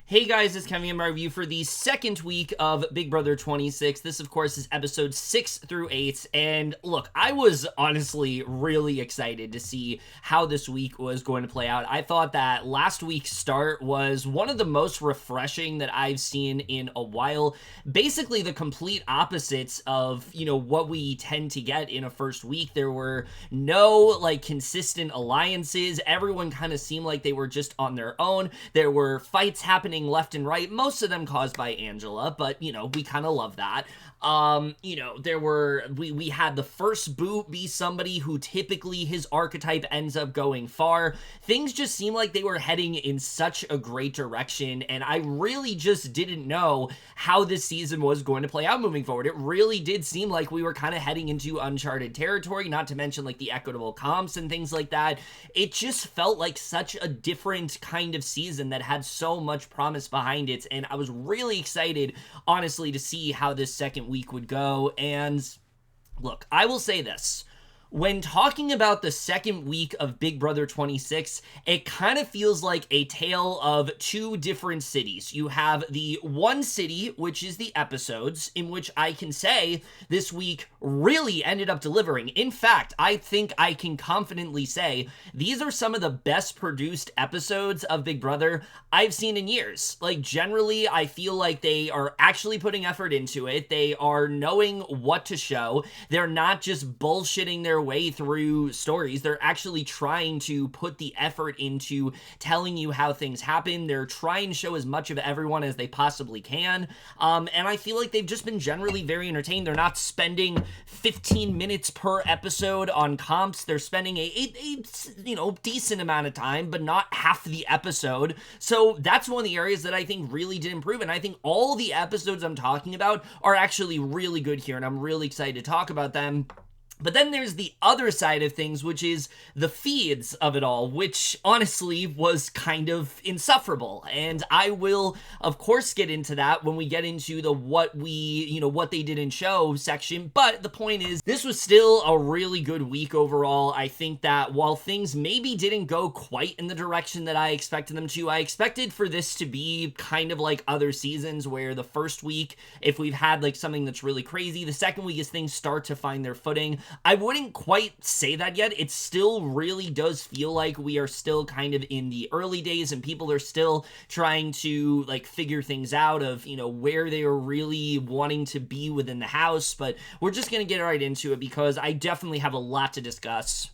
Hey guys, it's Kevin, my review for the second week of Big Brother 26. This, of course, is episodes 6 through 8. And look, I was honestly really excited to see how this week was going to play out. I thought that last week's start was one of the most refreshing that I've seen in a while. Basically, the complete opposites of, what we tend to get in a first week. There were no, consistent alliances. Everyone kind of seemed like they were just on their own. There were fights happening left and right, most of them caused by Angela, but we kind of love that. We had the first boot be somebody who typically his archetype ends up going far. Things just seemed like they were heading in such a great direction, and I really just didn't know how this season was going to play out moving forward. It really did seem like we were kind of heading into uncharted territory, not to mention the equitable comps and things like that. It just felt like such a different kind of season that had so much promise behind it, and I was really excited, honestly, to see how this second week would go. And look, I will say this. When talking about the second week of Big Brother 26, it kind of feels like a tale of two different cities. You have the one city, which is the episodes, in which I can say this week really ended up delivering. In fact, I think I can confidently say these are some of the best produced episodes of Big Brother I've seen in years. Generally, I feel like they are actually putting effort into it. They are knowing what to show. They're not just bullshitting their way through stories. They're actually trying to put the effort into telling you how things happen. They're trying to show as much of everyone as they possibly can. And I feel like they've just been generally very entertained. They're not spending 15 minutes per episode on comps. They're spending a decent amount of time, but not half the episode. So that's one of the areas that I think really did improve. And I think all the episodes I'm talking about are actually really good here, and I'm really excited to talk about them. But then there's the other side of things, which is the feeds of it all, which honestly was kind of insufferable. And I will, of course, get into that when we get into the what they didn't show section. But the point is, this was still a really good week overall. I think that while things maybe didn't go quite in the direction that I expected them to, I expected for this to be kind of like other seasons where the first week, if we've had something that's really crazy, the second week is things start to find their footing. I wouldn't quite say that yet. It still really does feel like we are still kind of in the early days and people are still trying to figure things out of, where they are really wanting to be within the house. But we're just going to get right into it because I definitely have a lot to discuss.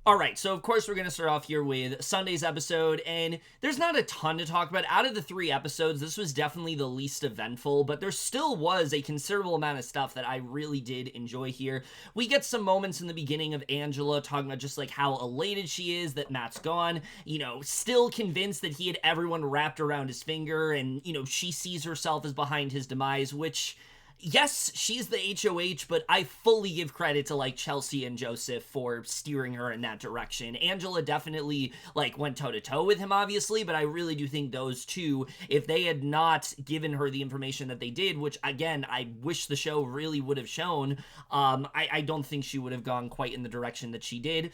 Alright, so of course we're going to start off here with Sunday's episode, and there's not a ton to talk about. Out of the 3 episodes, this was definitely the least eventful, but there still was a considerable amount of stuff that I really did enjoy here. We get some moments in the beginning of Angela talking about just how elated she is that Matt's gone, still convinced that he had everyone wrapped around his finger, and, she sees herself as behind his demise, which... Yes, she's the HOH, but I fully give credit to, Chelsie and Joseph for steering her in that direction. Angela definitely, went toe-to-toe with him, obviously, but I really do think those two, if they had not given her the information that they did, which, again, I wish the show really would have shown, I don't think she would have gone quite in the direction that she did.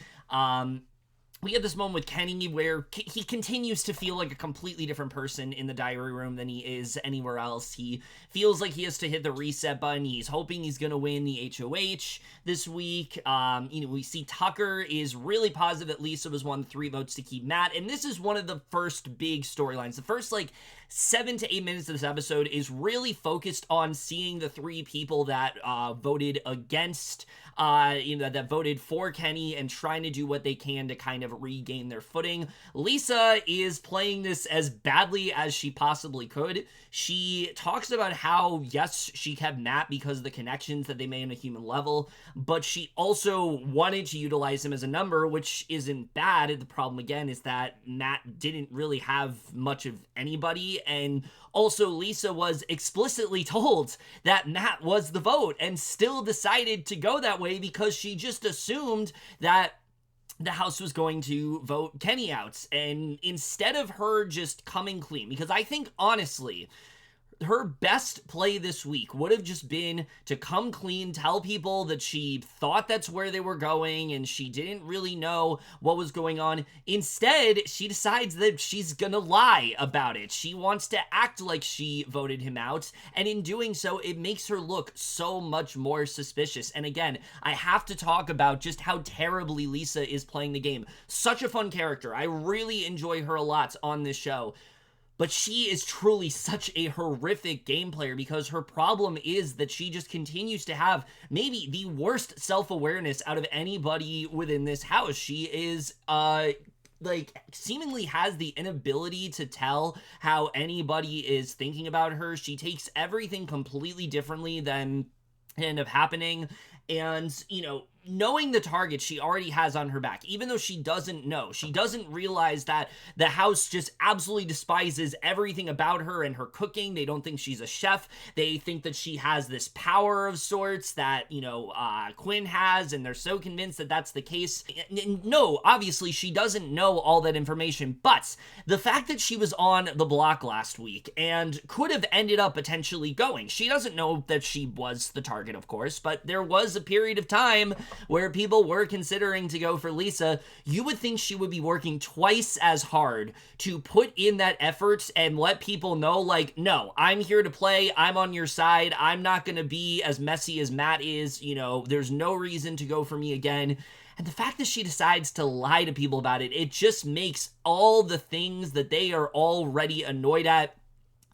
We had this moment with Kenny where he continues to feel like a completely different person in the diary room than he is anywhere else. He feels like he has to hit the reset button. He's hoping he's going to win the HOH this week. We see Tucker is really positive that Lisa was one of the 3 votes to keep Matt. And this is one of the first big storylines. The first 7 to 8 minutes of this episode is really focused on seeing the 3 people that voted against, that voted for Kenny and trying to do what they can to kind of regain their footing. Lisa is playing this as badly as she possibly could. She talks about how, yes, she kept Matt because of the connections that they made on a human level, but she also wanted to utilize him as a number, which isn't bad. The problem, again, is that Matt didn't really have much of anybody, and also Lisa was explicitly told that Matt was the vote and still decided to go that way because she just assumed that the house was going to vote Kenny out. And instead of her just coming clean, because I think, honestly, her best play this week would have just been to come clean, tell people that she thought that's where they were going and she didn't really know what was going on. Instead, she decides that she's gonna lie about it. She wants to act like she voted him out, and in doing so, it makes her look so much more suspicious. And again, I have to talk about just how terribly Lisa is playing the game. Such a fun character. I really enjoy her a lot on this show. But she is truly such a horrific game player because her problem is that she just continues to have maybe the worst self-awareness out of anybody within this house. She is, seemingly has the inability to tell how anybody is thinking about her. She takes everything completely differently than end up happening. And, you know, knowing the target she already has on her back, even though she doesn't know, she doesn't realize that the house just absolutely despises everything about her and her cooking. They don't think she's a chef. They think that she has this power of sorts that, you know, Quinn has, and they're so convinced that that's the case. No, obviously she doesn't know all that information, but the fact that she was on the block last week and could have ended up potentially going, she doesn't know that she was the target, of course, but there was a period of time where people were considering to go for Lisa. You would think she would be working twice as hard to put in that effort and let people know, like, no, I'm here to play. I'm on your side. I'm not going to be as messy as Matt is. You know, there's no reason to go for me again. And the fact that she decides to lie to people about it, it just makes all the things that they are already annoyed at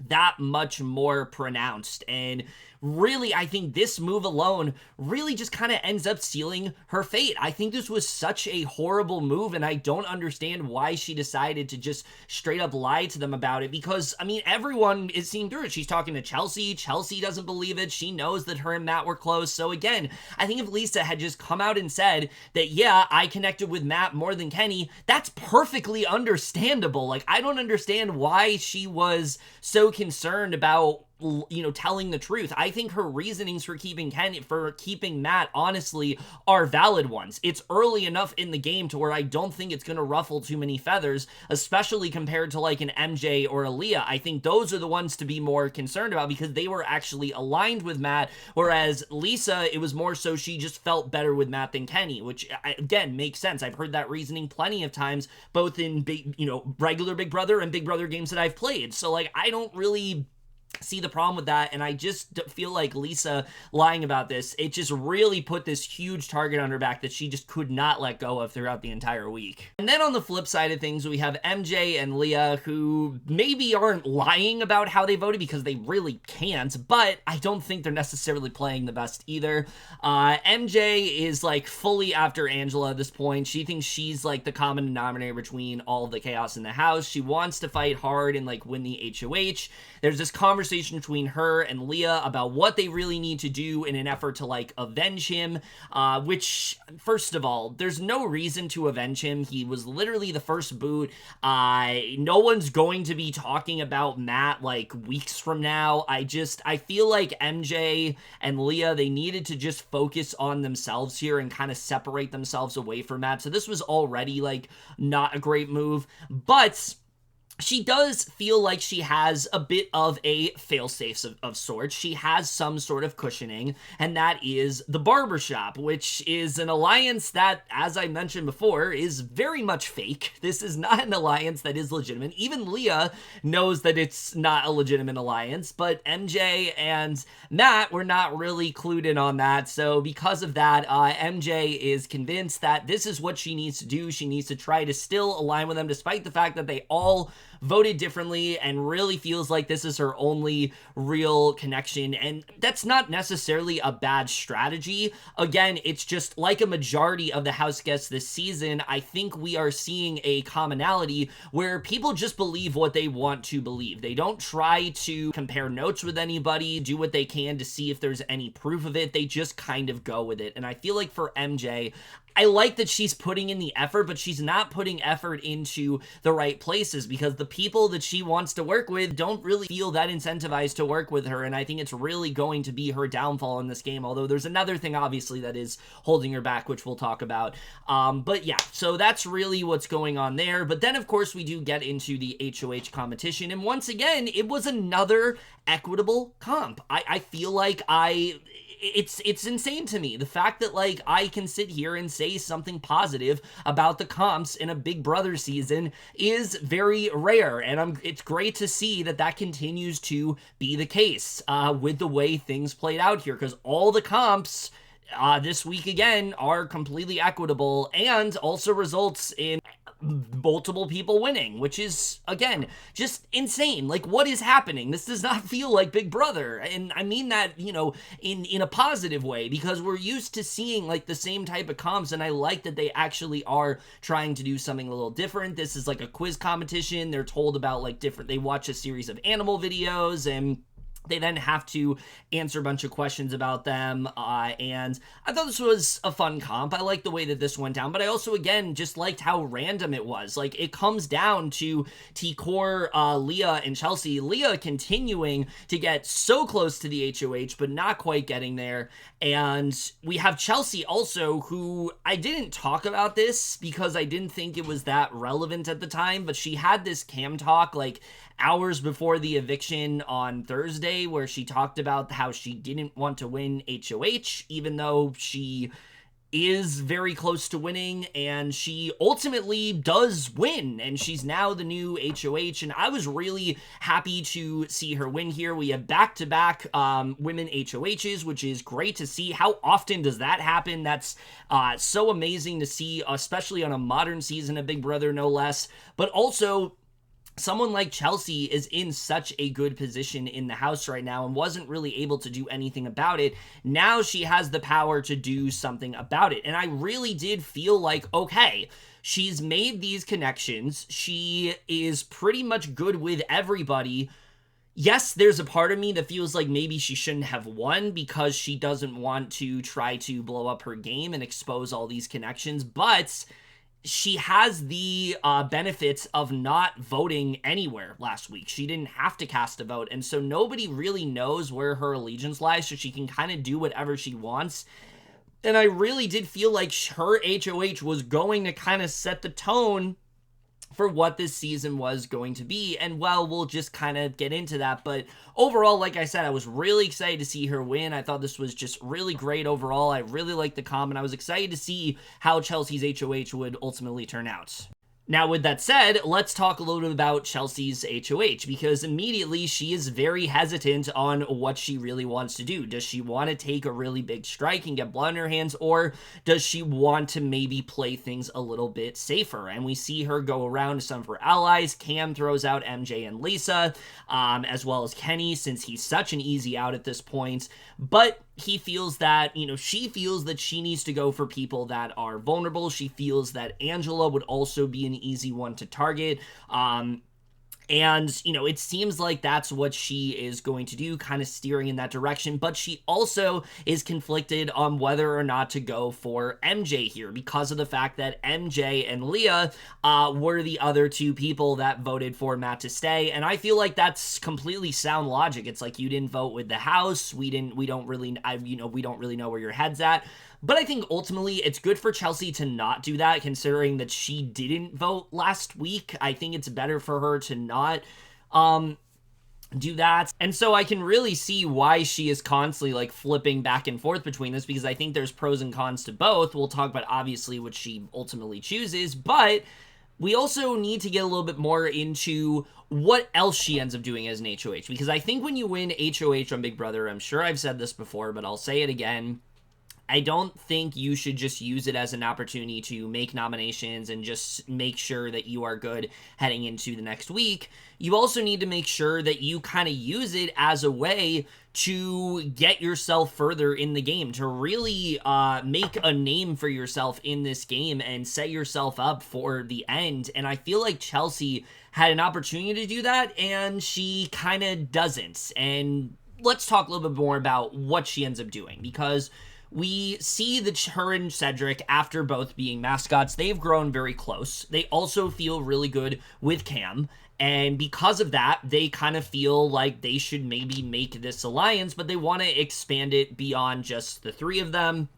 that much more pronounced. And really, I think this move alone really just kind of ends up sealing her fate. I think this was such a horrible move, and I don't understand why she decided to just straight up lie to them about it, because, I mean, everyone is seeing through it. She's talking to Chelsie. Chelsie doesn't believe it. She knows that her and Matt were close. So again, I think if Lisa had just come out and said that, yeah, I connected with Matt more than Kenny, that's perfectly understandable. Like, I don't understand why she was so concerned about, you know, telling the truth. I think her reasonings for keeping Matt, honestly, are valid ones. It's early enough in the game to where I don't think it's going to ruffle too many feathers, especially compared to like an MJ or a Leah. I think those are the ones to be more concerned about because they were actually aligned with Matt, whereas Lisa, it was more so she just felt better with Matt than Kenny, which again makes sense. I've heard that reasoning plenty of times, both in regular Big Brother and Big Brother games that I've played. So like, I don't really see the problem with that, and I just feel like Lisa lying about this, it just really put this huge target on her back that she just could not let go of throughout the entire week. And then on the flip side of things, we have MJ and Leah, who maybe aren't lying about how they voted because they really can't, but I don't think they're necessarily playing the best either. MJ is like fully after Angela at this point. She thinks she's like the common denominator between all of the chaos in the house. She wants to fight hard and like win the HOH. There's this conversation between her and Leah about what they really need to do in an effort to like avenge him, which, first of all, there's no reason to avenge him. He was literally the first boot. No one's going to be talking about Matt like weeks from now. I feel like MJ and Leah, they needed to just focus on themselves here and kind of separate themselves away from Matt. So this was already like not a great move, but she does feel like she has a bit of a fail-safe of sorts. She has some sort of cushioning, and that is the barbershop, which is an alliance that, as I mentioned before, is very much fake. This is not an alliance that is legitimate. Even Leah knows that it's not a legitimate alliance, but MJ and Matt were not really clued in on that. So because of that, MJ is convinced that this is what she needs to do. She needs to try to still align with them, despite the fact that they all voted differently, and really feels like this is her only real connection. And that's not necessarily a bad strategy. Again, it's just like a majority of the house guests this season, I think we are seeing a commonality where people just believe what they want to believe. They don't try to compare notes with anybody, do what they can to see if there's any proof of it. They just kind of go with it. And I feel like for MJ, I like that she's putting in the effort, but she's not putting effort into the right places because the people that she wants to work with don't really feel that incentivized to work with her, and I think it's really going to be her downfall in this game, although there's another thing, obviously, that is holding her back, which we'll talk about. But yeah, so that's really what's going on there. But then, of course, we do get into the HOH competition, and once again, it was another equitable comp. I feel like it's insane to me. The fact that, like, I can sit here and say something positive about the comps in a Big Brother season is very rare, and it's great to see that continues to be the case with the way things played out here, because all the comps this week, again, are completely equitable and also results in multiple people winning, which is, again, just insane. Like, what is happening? This does not feel like Big Brother, and I mean that, you know, in a positive way, because we're used to seeing, like, the same type of comps, and I like that they actually are trying to do something a little different. This is like a quiz competition. They're told about, like, they watch a series of animal videos, and they then have to answer a bunch of questions about them, and I thought this was a fun comp. I liked the way that this went down, but I also, again, just liked how random it was. Like, it comes down to T-Core, Leah, and Chelsie. Leah continuing to get so close to the HOH, but not quite getting there, and we have Chelsie also, who I didn't talk about this because I didn't think it was that relevant at the time, but she had this cam talk, like, hours before the eviction on Thursday, where she talked about how she didn't want to win HOH, even though she is very close to winning, and she ultimately does win, and she's now the new HOH, and I was really happy to see her win here. We have back-to-back women HOHs, which is great to see. How often does that happen? That's so amazing to see, especially on a modern season of Big Brother, no less, but also someone like Chelsie is in such a good position in the house right now and wasn't really able to do anything about it. Now she has the power to do something about it. And I really did feel like, okay, she's made these connections. She is pretty much good with everybody. Yes, there's a part of me that feels like maybe she shouldn't have won because she doesn't want to try to blow up her game and expose all these connections, but she has the benefits of not voting anywhere last week. She didn't have to cast a vote, and so nobody really knows where her allegiance lies, so she can kind of do whatever she wants. And I really did feel like her HOH was going to kind of set the tone for what this season was going to be, and well, we'll just kind of get into that, but overall, like I said, I was really excited to see her win. I thought this was just really great overall. I really liked the comp, and I was excited to see how Chelsea's HOH would ultimately turn out. Now, with that said, let's talk a little bit about Chelsea's HOH, because immediately she is very hesitant on what she really wants to do. Does she want to take a really big strike and get blood in her hands, or does she want to maybe play things a little bit safer? And we see her go around to some of her allies. Cam throws out MJ and Lisa, as well as Kenny, since he's such an easy out at this point. But he feels that, she feels that she needs to go for people that are vulnerable. She feels that Angela would also be an easy one to target. And, it seems like that's what she is going to do, kind of steering in that direction. But she also is conflicted on whether or not to go for MJ here because of the fact that MJ and Leah were the other two people that voted for Matt to stay. And I feel like that's completely sound logic. It's like, you didn't vote with the house. We don't really know where your head's at. But I think ultimately it's good for Chelsie to not do that, considering that she didn't vote last week. I think it's better for her to not do that. And so I can really see why she is constantly like flipping back and forth between this, because I think there's pros and cons to both. We'll talk about obviously what she ultimately chooses, but we also need to get a little bit more into what else she ends up doing as an HOH, because I think when you win HOH on Big Brother, I'm sure I've said this before, but I'll say it again, I don't think you should just use it as an opportunity to make nominations and just make sure that you are good heading into the next week. You also need to make sure that you kind of use it as a way to get yourself further in the game, to really make a name for yourself in this game and set yourself up for the end. And I feel like Chelsie had an opportunity to do that, and she kind of doesn't. And let's talk a little bit more about what she ends up doing, because we see that her and Cedric, after both being mascots, they've grown very close. They also feel really good with Cam. And because of that, they kind of feel like they should maybe make this alliance, but they want to expand it beyond just the three of them.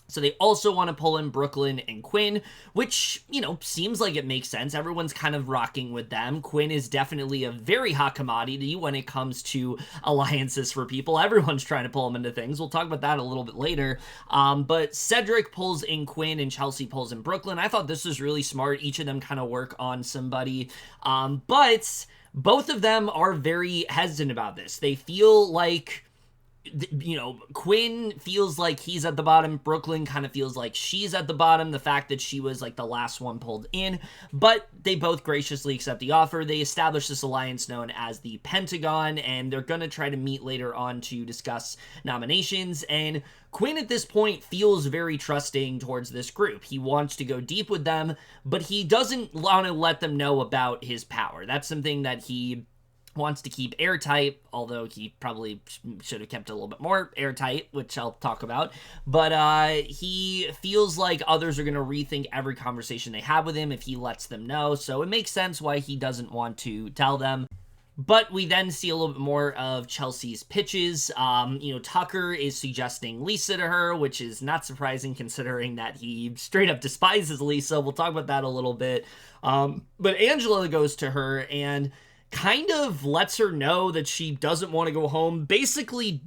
So they also want to pull in Brooklyn and Quinn, which, you know, seems like it makes sense. Everyone's kind of rocking with them. Quinn is definitely a very hot commodity when it comes to alliances for people. Everyone's trying to pull them into things. We'll talk about that a little bit later. But Cedric pulls in Quinn and Chelsie pulls in Brooklyn. I thought this was really smart. Each of them kind of work on somebody. But both of them are very hesitant about this. They feel like, you know, Quinn feels like he's at the bottom. Brooklyn kind of feels like she's at the bottom. The fact that she was like the last one pulled in, but they both graciously accept the offer. They establish this alliance known as the Pentagon, and they're going to try to meet later on to discuss nominations. And Quinn at this point feels very trusting towards this group. He wants to go deep with them, but he doesn't want to let them know about his power. That's something that he wants to keep airtight, although he probably should have kept it a little bit more airtight, which I'll talk about. But he feels like others are going to rethink every conversation they have with him if he lets them know, so it makes sense why he doesn't want to tell them. But we then see a little bit more of Chelsea's pitches. You know, Tucker is suggesting Lisa to her, which is not surprising considering that he straight up despises Lisa. We'll talk about that a little bit. But Angela goes to her and kind of lets her know that she doesn't want to go home, basically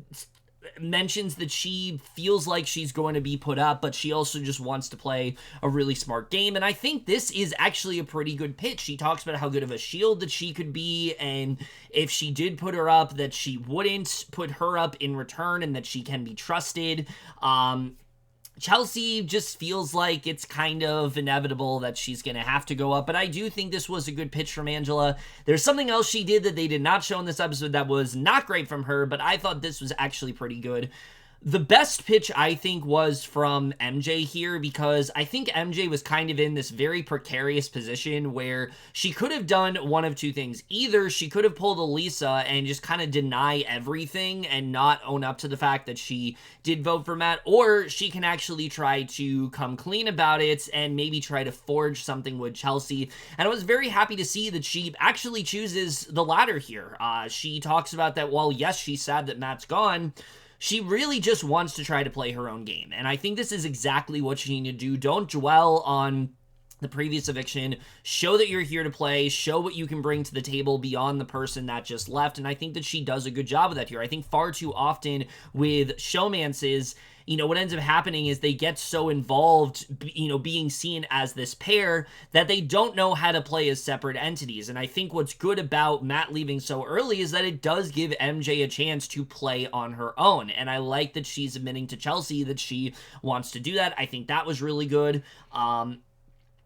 mentions that she feels like she's going to be put up, but she also just wants to play a really smart game. And I think this is actually a pretty good pitch. She talks about how good of a shield that she could be, and if she did put her up, that she wouldn't put her up in return, and that she can be trusted. Chelsie just feels like it's kind of inevitable that she's going to have to go up, but I do think this was a good pitch from Angela. There's something else she did that they did not show in this episode that was not great from her, but I thought this was actually pretty good. The best pitch, I think, was from MJ here, because I think MJ was kind of in this very precarious position where she could have done one of two things. Either she could have pulled a Lisa and just kind of deny everything and not own up to the fact that she did vote for Matt, or she can actually try to come clean about it and maybe try to forge something with Chelsie. And I was very happy to see that she actually chooses the latter here. She talks about that while, yes, she's sad that Matt's gone, she really just wants to try to play her own game. And I think this is exactly what you need to do. Don't dwell on the previous eviction. Show that you're here to play. Show what you can bring to the table beyond the person that just left. And I think that she does a good job of that here. I think far too often with showmances, you know, what ends up happening is they get so involved, you know, being seen as this pair that they don't know how to play as separate entities. And I think what's good about Matt leaving so early is that it does give MJ a chance to play on her own. And I like that she's admitting to Chelsie that she wants to do that. I think that was really good.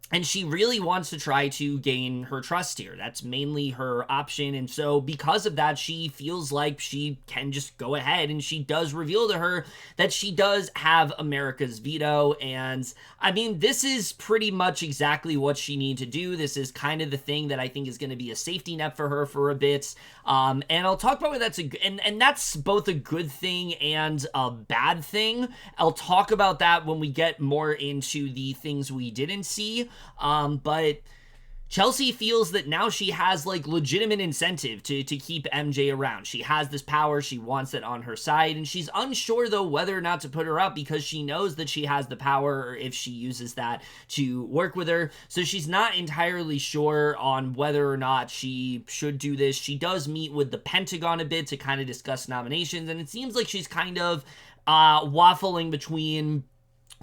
And she really wants to try to gain her trust here. That's mainly her option. And so because of that, she feels like she can just go ahead, and she does reveal to her that she does have America's veto. And I mean, this is pretty much exactly what she needs to do. This is kind of the thing that I think is going to be a safety net for her for a bit. And I'll talk about why that's and that's both a good thing and a bad thing. I'll talk about that when we get more into the things we didn't see. But Chelsie feels that now she has like legitimate incentive to keep MJ around. She has this power. She wants it on her side, and she's unsure though whether or not to put her up, because she knows that she has the power, or if she uses that to work with her. So she's not entirely sure on whether or not she should do this. She does meet with the Pentagon a bit to kind of discuss nominations, and it seems like she's kind of waffling between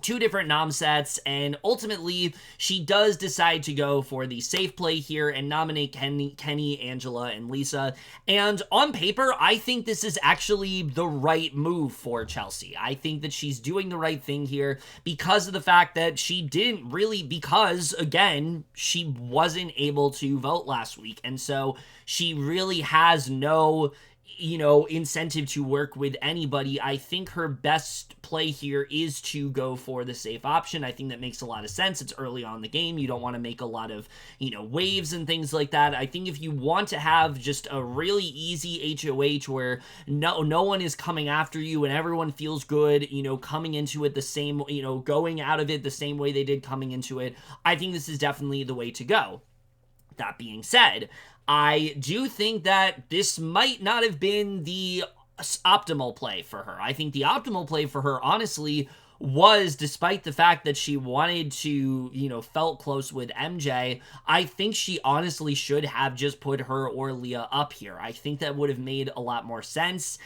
two different nom sets, and ultimately she does decide to go for the safe play here and nominate Kenny, Angela, and Lisa. And on paper, I think this is actually the right move for Chelsie. I think that she's doing the right thing here because of the fact that she didn't really, because again, she wasn't able to vote last week, and so she really has no incentive to work with anybody. I think her best play here is to go for the safe option. I think that makes a lot of sense. It's early on in the game. You don't want to make a lot of, waves and things like that. I think if you want to have just a really easy HOH where no one is coming after you and everyone feels good, coming into it the same, going out of it the same way they did coming into it, I think this is definitely the way to go. That being said, I do think that this might not have been the optimal play for her. I think the optimal play for her, honestly, was, despite the fact that she wanted to, felt close with MJ, I think she honestly should have just put her or Leah up here. I think that would have made a lot more sense.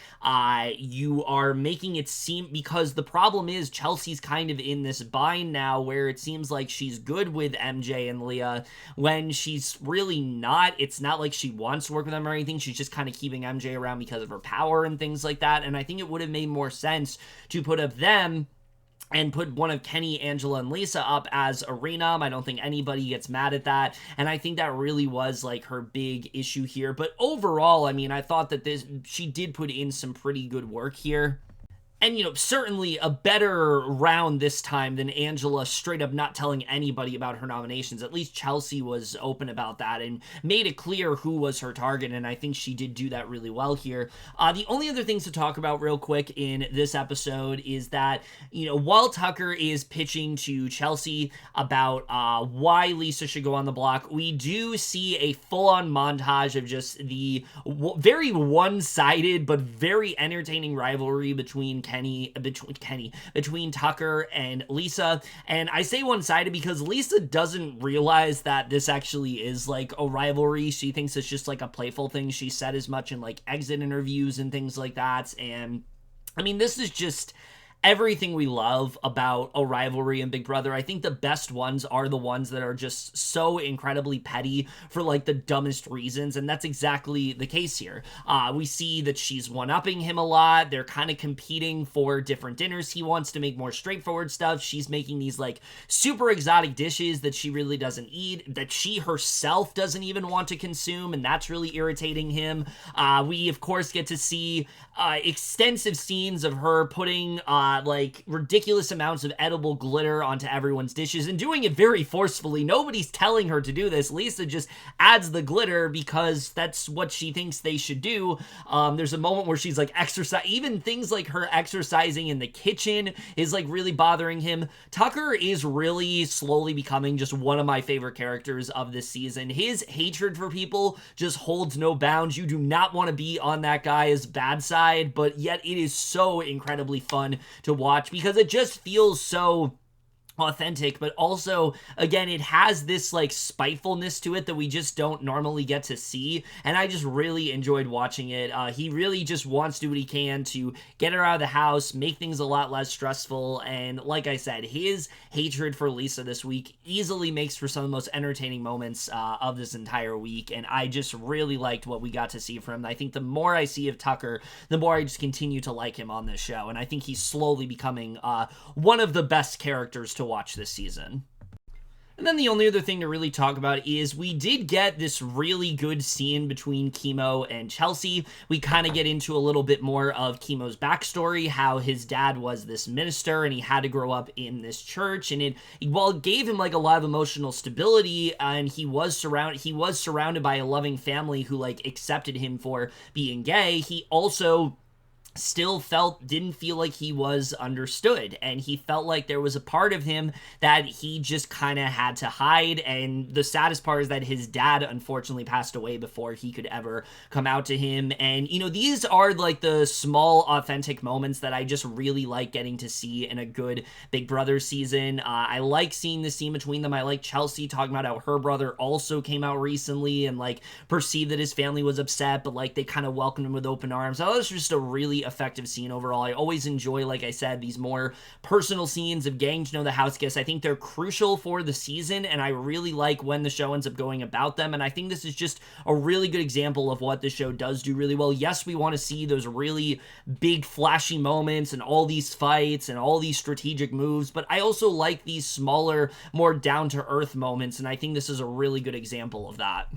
You are making it seem, because the problem is Chelsea's kind of in this bind now where it seems like she's good with MJ and Leah when she's really not. It's not like she wants to work with them or anything. She's just kind of keeping MJ around because of her power and things like that. And I think it would have made more sense to put up them and put one of Kenny, Angela, and Lisa up as a Renum. I don't think anybody gets mad at that. And I think that really was like her big issue here. But overall, I mean, I thought that she did put in some pretty good work here. And, certainly a better round this time than Angela straight up not telling anybody about her nominations. At least Chelsie was open about that and made it clear who was her target, and I think she did do that really well here. The only other things to talk about real quick in this episode is that, while Tucker is pitching to Chelsie about why Lisa should go on the block, we do see a full-on montage of just the very one-sided but very entertaining rivalry between Tucker and Lisa. And I say one-sided because Lisa doesn't realize that this actually is like a rivalry. She thinks it's just like a playful thing. She said as much in like exit interviews and things like that. And I mean, this is just everything we love about a rivalry in Big Brother. I think the best ones are the ones that are just so incredibly petty for like the dumbest reasons, and that's exactly the case here. We see that she's one-upping him a lot. They're kind of competing for different dinners. He wants to make more straightforward stuff. She's making these like super exotic dishes that she really doesn't eat, that she herself doesn't even want to consume, and that's really irritating him. We of course get to see extensive scenes of her putting like ridiculous amounts of edible glitter onto everyone's dishes and doing it very forcefully. Nobody's telling her to do this. Lisa just adds the glitter because that's what she thinks they should do. There's a moment where she's like even things like her exercising in the kitchen is like really bothering him. Tucker is really slowly becoming just one of my favorite characters of this season. His hatred for people just holds no bounds. You do not want to be on that guy's bad side, but yet it is so incredibly fun to watch because it just feels so authentic, but also, again, it has this like spitefulness to it that we just don't normally get to see, and I just really enjoyed watching it. He really just wants to do what he can to get her out of the house, make things a lot less stressful, and like I said, his hatred for Lisa this week easily makes for some of the most entertaining moments of this entire week, and I just really liked what we got to see from him. I think the more I see of Tucker, the more I just continue to like him on this show, and I think he's slowly becoming one of the best characters to watch this season. And then the only other thing to really talk about is we did get this really good scene between Kimo and Chelsie. We kind of get into a little bit more of Kimo's backstory, how his dad was this minister and he had to grow up in this church, and it gave him like a lot of emotional stability, and he was surrounded by a loving family who like accepted him for being gay. He also still didn't feel like he was understood, and he felt like there was a part of him that he just kind of had to hide. And the saddest part is that his dad unfortunately passed away before he could ever come out to him. And these are like the small authentic moments that I just really like getting to see in a good Big Brother season. I like seeing the scene between them. I like Chelsie talking about how her brother also came out recently and like perceived that his family was upset, but like they kind of welcomed him with open arms. That was just a really effective scene overall. I always enjoy, like I said, these more personal scenes of getting to know the house guests. I think they're crucial for the season, and I really like when the show ends up going about them, and I think this is just a really good example of what the show does do really well. Yes, we want to see those really big flashy moments and all these fights and all these strategic moves, but I also like these smaller, more down-to-earth moments, and I think this is a really good example of that.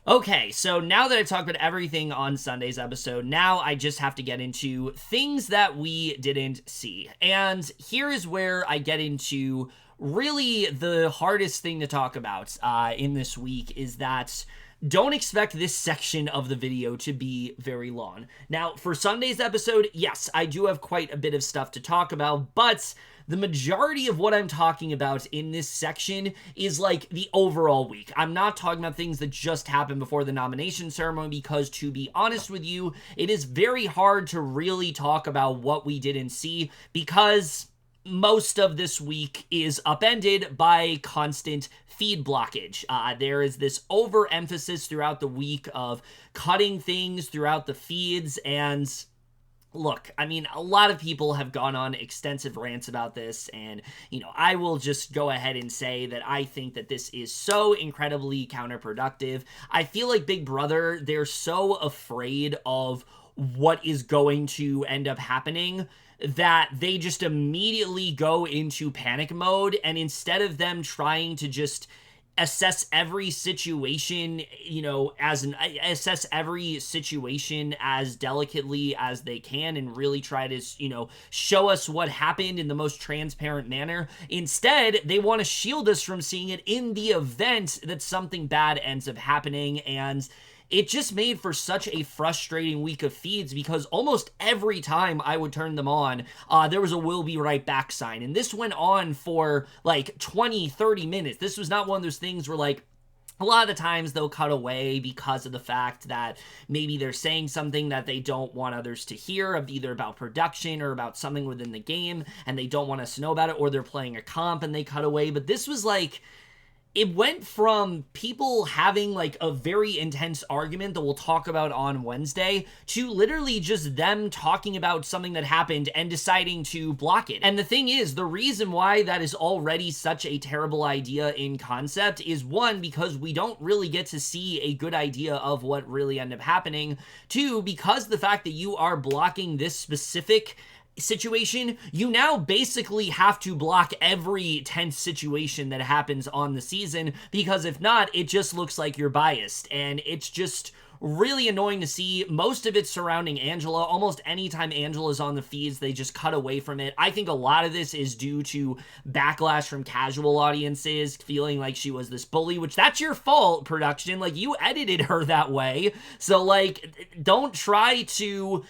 Okay, so now that I've talked about everything on Sunday's episode, now I just have to get into things that we didn't see. And here is where I get into really the hardest thing to talk about in this week is that don't expect this section of the video to be very long. Now, for Sunday's episode, yes, I do have quite a bit of stuff to talk about, but the majority of what I'm talking about in this section is like the overall week. I'm not talking about things that just happened before the nomination ceremony because, to be honest with you, it is very hard to really talk about what we didn't see because most of this week is upended by constant feed blockage. There is this overemphasis throughout the week of cutting things throughout the feeds, and look, I mean, a lot of people have gone on extensive rants about this, and, I will just go ahead and say that I think that this is so incredibly counterproductive. I feel like Big Brother, they're so afraid of what is going to end up happening that they just immediately go into panic mode, and instead of them trying to just assess every situation, assess every situation as delicately as they can and really try to, show us what happened in the most transparent manner. Instead, they want to shield us from seeing it in the event that something bad ends up happening, and it just made for such a frustrating week of feeds because almost every time I would turn them on, there was a "will be right back" sign. And this went on for like 20, 30 minutes. This was not one of those things where like, a lot of the times they'll cut away because of the fact that maybe they're saying something that they don't want others to hear, either about production or about something within the game, and they don't want us to know about it, or they're playing a comp and they cut away. But this was like, it went from people having like a very intense argument that we'll talk about on Wednesday to literally just them talking about something that happened and deciding to block it. And the thing is, the reason why that is already such a terrible idea in concept is, one, because we don't really get to see a good idea of what really ended up happening. Two, because the fact that you are blocking this specific situation, you now basically have to block every tense situation that happens on the season, because if not, it just looks like you're biased, and it's just really annoying to see. Most of it surrounding Angela. Almost anytime Angela's on the feeds, they just cut away from it. I think a lot of this is due to backlash from casual audiences feeling like she was this bully, which that's your fault, production. Like, you edited her that way. So, like, don't try to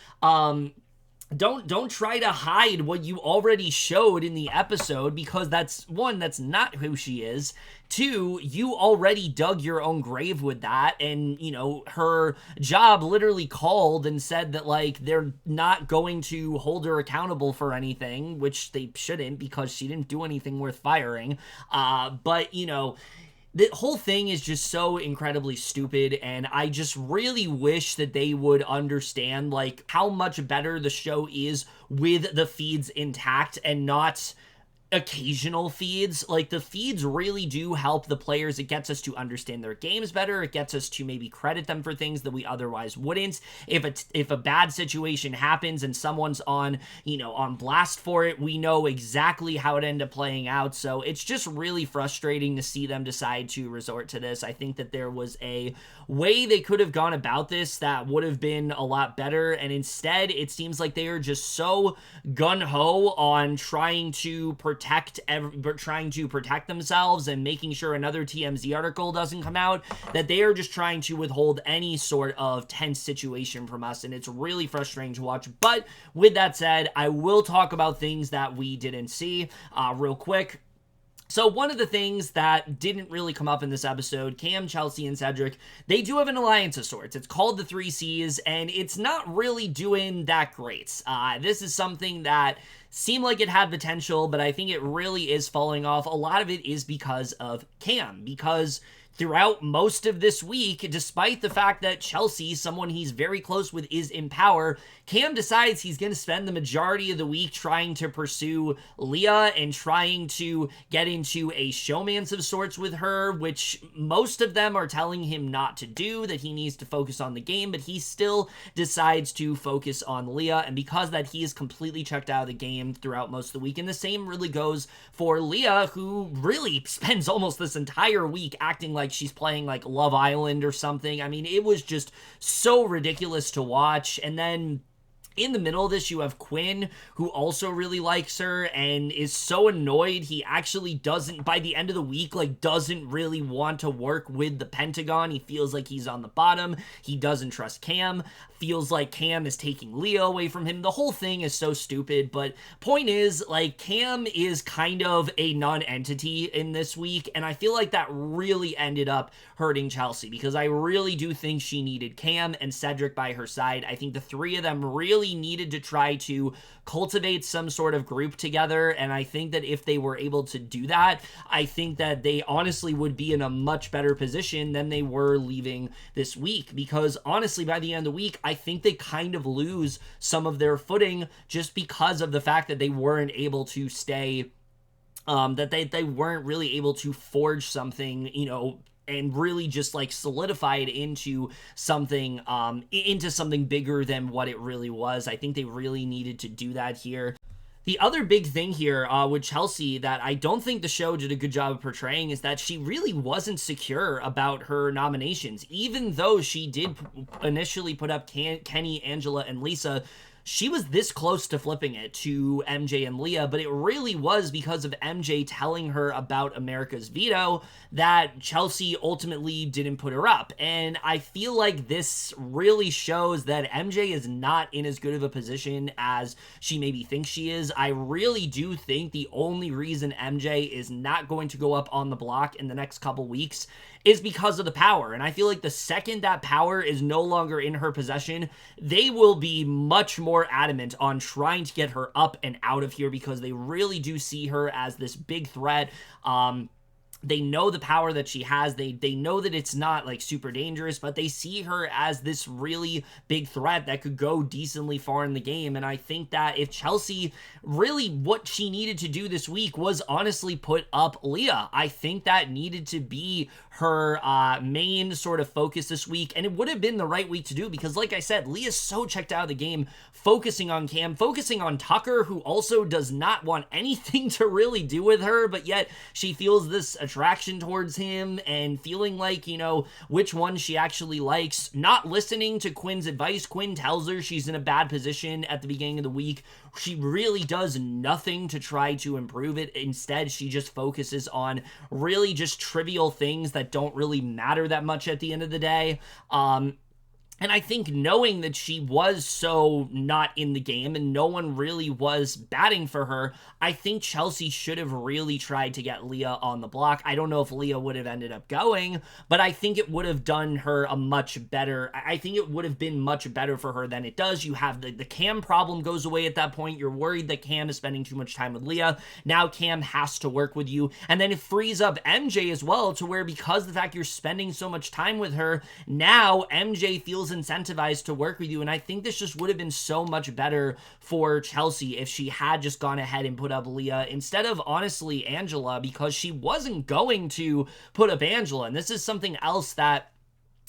don't try to hide what you already showed in the episode, because that's, one, that's not who she is. Two, you already dug your own grave with that, and, her job literally called and said that, like, they're not going to hold her accountable for anything, which they shouldn't, because she didn't do anything worth firing. But, the whole thing is just so incredibly stupid, and I just really wish that they would understand, like, how much better the show is with the feeds intact and not occasional feeds. Like, the feeds really do help the players. It gets us to understand their games better. It gets us to maybe credit them for things that we otherwise wouldn't. If a bad situation happens and someone's on blast for it, we know exactly how it ended up playing out. So it's just really frustrating to see them decide to resort to this. I think that there was a way they could have gone about this that would have been a lot better, and instead it seems like they are just so gung-ho on trying to protect themselves and making sure another TMZ article doesn't come out, that they are just trying to withhold any sort of tense situation from us, and it's really frustrating to watch. But with that said, I will talk about things that we didn't see real quick. So one of the things that didn't really come up in this episode, Cam, Chelsie, and Cedric, they do have an alliance of sorts. It's called the 3Cs, and it's not really doing that great. This is something that seemed like it had potential, but I think it really is falling off. A lot of it is because of Cam, because throughout most of this week, despite the fact that Chelsie, someone he's very close with, is in power, Cam decides he's going to spend the majority of the week trying to pursue Leah and trying to get into a showmance of sorts with her, which most of them are telling him not to do, that he needs to focus on the game, but he still decides to focus on Leah, and because that, he is completely checked out of the game throughout most of the week. And the same really goes for Leah, who really spends almost this entire week acting like like she's playing like Love Island or something. I mean, it was just so ridiculous to watch. And then in the middle of this, you have Quinn, who also really likes her and is so annoyed he actually doesn't, by the end of the week, like, doesn't really want to work with the Pentagon. He feels like he's on the bottom. He doesn't trust Cam. Feels like Cam is taking Leah away from him. The whole thing is so stupid, but point is, like, Cam is kind of a non-entity in this week, and I feel like that really ended up hurting Chelsie, because I really do think she needed Cam and Cedric by her side. I think the three of them really needed to try to cultivate some sort of group together, and I think that if they were able to do that, I think that they honestly would be in a much better position than they were leaving this week, because honestly, by the end of the week, I think they kind of lose some of their footing just because of the fact that they weren't able to stay, that they weren't really able to forge something, you know, and really just like solidify it into something bigger than what it really was. I think they really needed to do that here. The other big thing here with Chelsie that I don't think the show did a good job of portraying is that she really wasn't secure about her nominations. Even though she did initially put up Kenny, Angela, and Lisa, she was this close to flipping it to MJ and Leah, but it really was because of MJ telling her about America's veto that Chelsie ultimately didn't put her up. And I feel like this really shows that MJ is not in as good of a position as she maybe thinks she is. I really do think the only reason MJ is not going to go up on the block in the next couple weeks is because of the power. And I feel like the second that power is no longer in her possession, they will be much more adamant on trying to get her up and out of here, because they really do see her as this big threat. They know the power that she has. They know that it's not like super dangerous, but they see her as this really big threat that could go decently far in the game. And I think that if Chelsie really, what she needed to do this week was honestly put up Leah. I think that needed to be her main sort of focus this week, and it would have been the right week to do, because like I said, Leah's so checked out of the game, focusing on Cam, focusing on Tucker, who also does not want anything to really do with her, but yet she feels this attraction towards him and feeling like, you know, which one she actually likes. Not listening to Quinn's advice. Quinn tells her she's in a bad position at the beginning of the week. She really does nothing to try to improve it. Instead, she just focuses on really just trivial things that don't really matter that much at the end of the day. And I think knowing that she was so not in the game and no one really was batting for her, I think Chelsie should have really tried to get Leah on the block. I don't know if Leah would have ended up going, but I think it would have done her a much better, I think it would have been much better for her than it does. You have the Cam problem goes away at that point. You're worried that Cam is spending too much time with Leah. Now Cam has to work with you. And then it frees up MJ as well, to where because of the fact you're spending so much time with her, now MJ feels incentivized to work with you. And I think this just would have been so much better for Chelsie if she had just gone ahead and put up Leah instead of honestly Angela, because she wasn't going to put up Angela. And this is something else that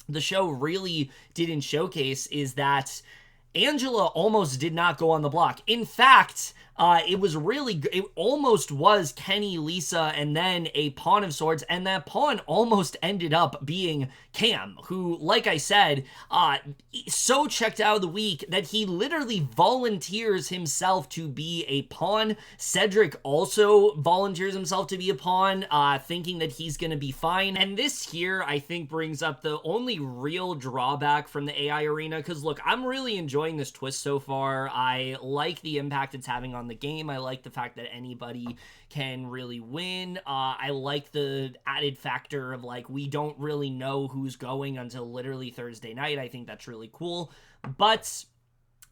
the show really didn't showcase, is that Angela almost did not go on the block. In fact, it almost was Kenny, Lisa, and then a pawn of swords, and that pawn almost ended up being Cam, who, like I said, so checked out of the week that he literally volunteers himself to be a pawn. Cedric also volunteers himself to be a pawn, thinking that he's gonna be fine. And this here, I think, brings up the only real drawback from the AI arena, because look, I'm really enjoying this twist so far. I like the impact it's having on the game. I like the fact that anybody can really win. I like the added factor of, like, we don't really know who's going until literally Thursday night. I think that's really cool. But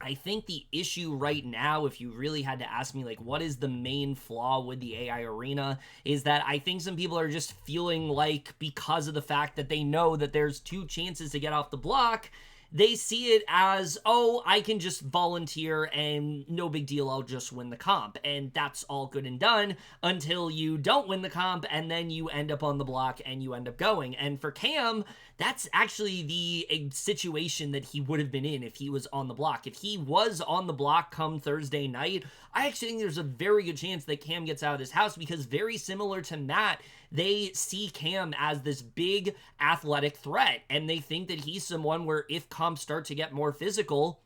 I think the issue right now, if you really had to ask me, like, what is the main flaw with the AI arena, is that I think some people are just feeling like, because of the fact that they know that there's 2 chances to get off the block, they see it as, oh, I can just volunteer and no big deal, I'll just win the comp. And that's all good and done until you don't win the comp and then you end up on the block and you end up going. And for Cam, that's actually the situation that he would have been in if he was on the block. If he was on the block come Thursday night, I actually think there's a very good chance that Cam gets out of this house, because very similar to Matt, they see Cam as this big athletic threat, and they think that he's someone where if comps start to get more physical,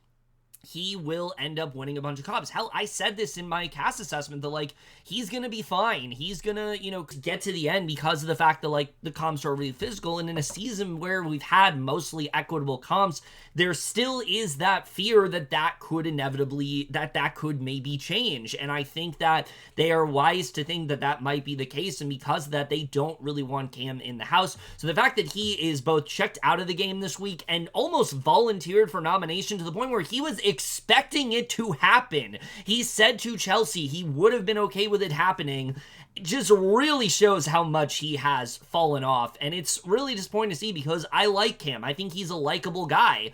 he will end up winning a bunch of comps. Hell, I said this in my cast assessment that, like, he's gonna be fine. He's gonna, get to the end because of the fact that, like, the comps are really physical. And in a season where we've had mostly equitable comps, there still is that fear that could inevitably, that could maybe change. And I think that they are wise to think that might be the case. And because of that, they don't really want Cam in the house. So the fact that he is both checked out of the game this week and almost volunteered for nomination to the point where he was expecting it to happen. He said to Chelsie he would have been okay with it happening. It just really shows how much he has fallen off, and it's really disappointing to see, because I like Cam. I think he's a likable guy.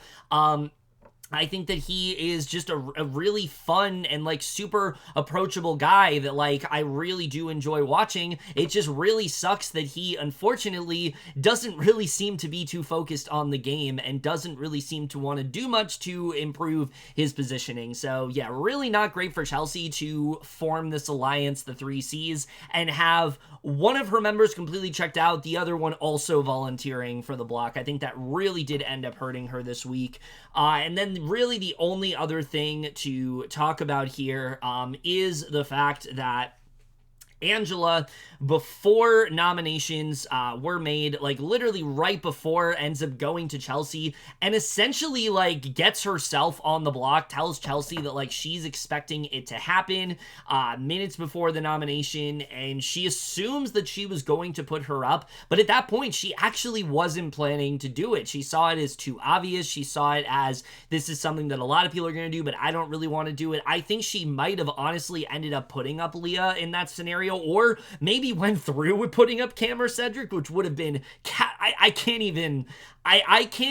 I think that he is just a really fun and, like, super approachable guy that, like, I really do enjoy watching. It just really sucks that he, unfortunately, doesn't really seem to be too focused on the game and doesn't really seem to want to do much to improve his positioning. So, yeah, really not great for Chelsie to form this alliance, the 3Cs, and have one of her members completely checked out, the other one also volunteering for the block. I think that really did end up hurting her this week. And then really the only other thing to talk about here is the fact that Angela, before nominations were made, like literally right before, ends up going to Chelsie and essentially like gets herself on the block, tells Chelsie that like she's expecting it to happen minutes before the nomination, and she assumes that she was going to put her up, but at that point she actually wasn't planning to do it. She saw it as too obvious. She saw it as, this is something that a lot of people are going to do, but I don't really want to do it. I think she might have honestly ended up putting up Leah in that scenario, or maybe went through with putting up Cam or Cedric, which would have been, I can't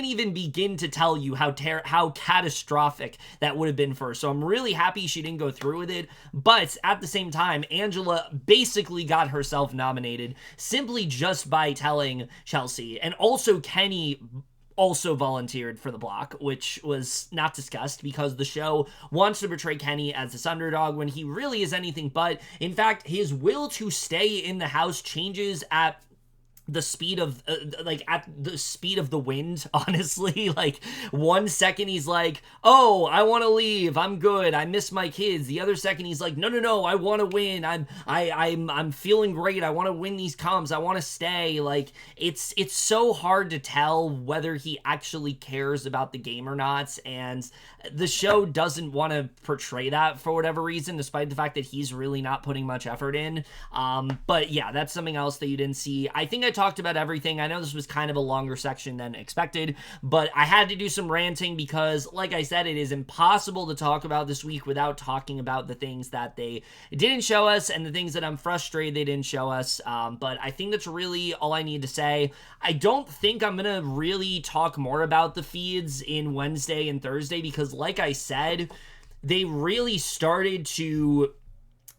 even begin to tell you how catastrophic that would have been for her. So I'm really happy she didn't go through with it. But at the same time, Angela basically got herself nominated simply just by telling Chelsie. And also Kenny also volunteered for the block, which was not discussed because the show wants to portray Kenny as this underdog when he really is anything but. In fact, his will to stay in the house changes at the speed of the wind, honestly. Like, 1 second he's like, oh, I want to leave, I'm good, I miss my kids. The other second he's like, no, I want to win, I'm feeling great, I want to win these comps, I want to stay. Like, it's so hard to tell whether he actually cares about the game or not, and the show doesn't want to portray that for whatever reason, despite the fact that he's really not putting much effort in. But yeah, that's something else that you didn't see. I think I talked about everything. I know this was kind of a longer section than expected, but I had to do some ranting because, like I said, it is impossible to talk about this week without talking about the things that they didn't show us and the things that I'm frustrated they didn't show us. But I think that's really all I need to say. I don't think I'm going to really talk more about the feeds in Wednesday and Thursday because, like I said, they really started to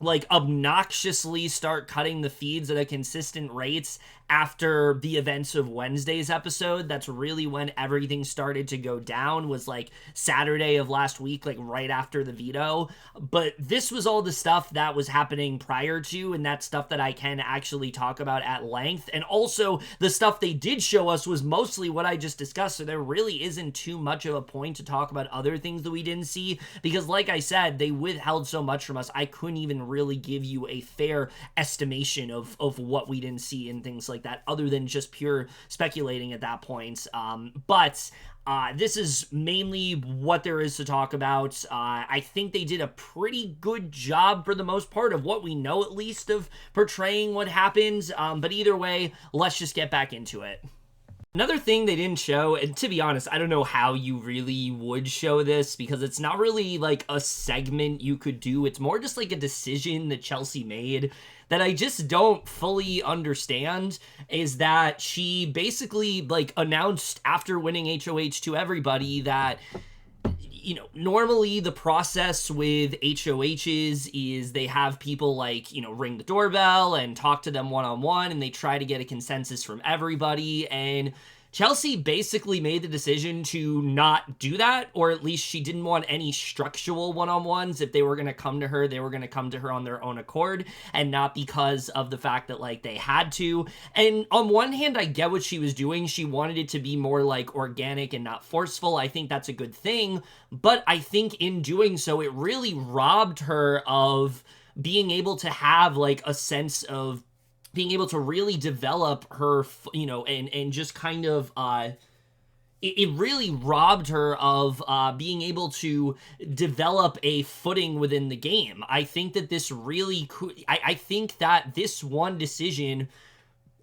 like obnoxiously start cutting the feeds at a consistent rates after the events of Wednesday's episode. That's really when everything started to go down, was like Saturday of last week, like right after the veto. But this was all the stuff that was happening prior to, and that stuff that I can actually talk about at length. And also the stuff they did show us was mostly what I just discussed, so there really isn't too much of a point to talk about other things that we didn't see, because like I said, they withheld so much from us, I couldn't even really give you a fair estimation of what we didn't see and things like that, other than just pure speculating at that point. But this is mainly what there is to talk about. I think they did a pretty good job for the most part of what we know, at least, of portraying what happened. But either way, let's just get back into it. Another thing they didn't show, and to be honest, I don't know how you really would show this because it's not really like a segment you could do. It's more just like a decision that Chelsie made that I just don't fully understand, is that she basically like announced after winning HOH to everybody that, you know, normally the process with HOHs is they have people like, you know, ring the doorbell and talk to them one-on-one, and they try to get a consensus from everybody. And Chelsie basically made the decision to not do that, or at least she didn't want any structural one-on-ones. If they were going to come to her, they were going to come to her on their own accord, and not because of the fact that, like, they had to. And on one hand, I get what she was doing. She wanted it to be more, like, organic and not forceful. I think that's a good thing, but I think in doing so, it really robbed her of being able to have, like, a sense of being able to really develop her, and just kind of, it really robbed her of being able to develop a footing within the game. I think that this really could, I think that this one decision,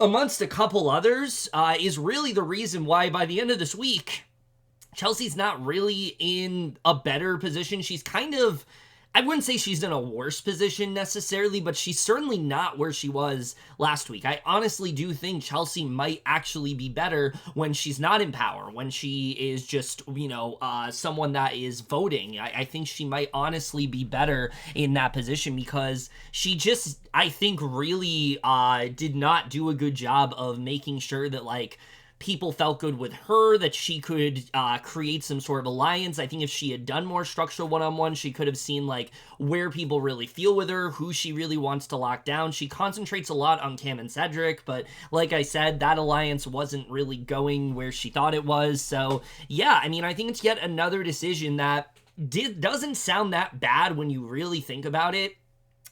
amongst a couple others, is really the reason why by the end of this week, Chelsea's not really in a better position. She's kind of, I wouldn't say she's in a worse position necessarily, but she's certainly not where she was last week. I honestly do think Chelsie might actually be better when she's not in power, when she is just, someone that is voting. I think she might honestly be better in that position because she just, I think, really did not do a good job of making sure that, like, people felt good with her, that she could create some sort of alliance. I think if she had done more structural one-on-one, she could have seen, like, where people really feel with her, who she really wants to lock down. She concentrates a lot on Cam and Cedric, but like I said, that alliance wasn't really going where she thought it was. So yeah, I mean, I think it's yet another decision that doesn't sound that bad when you really think about it.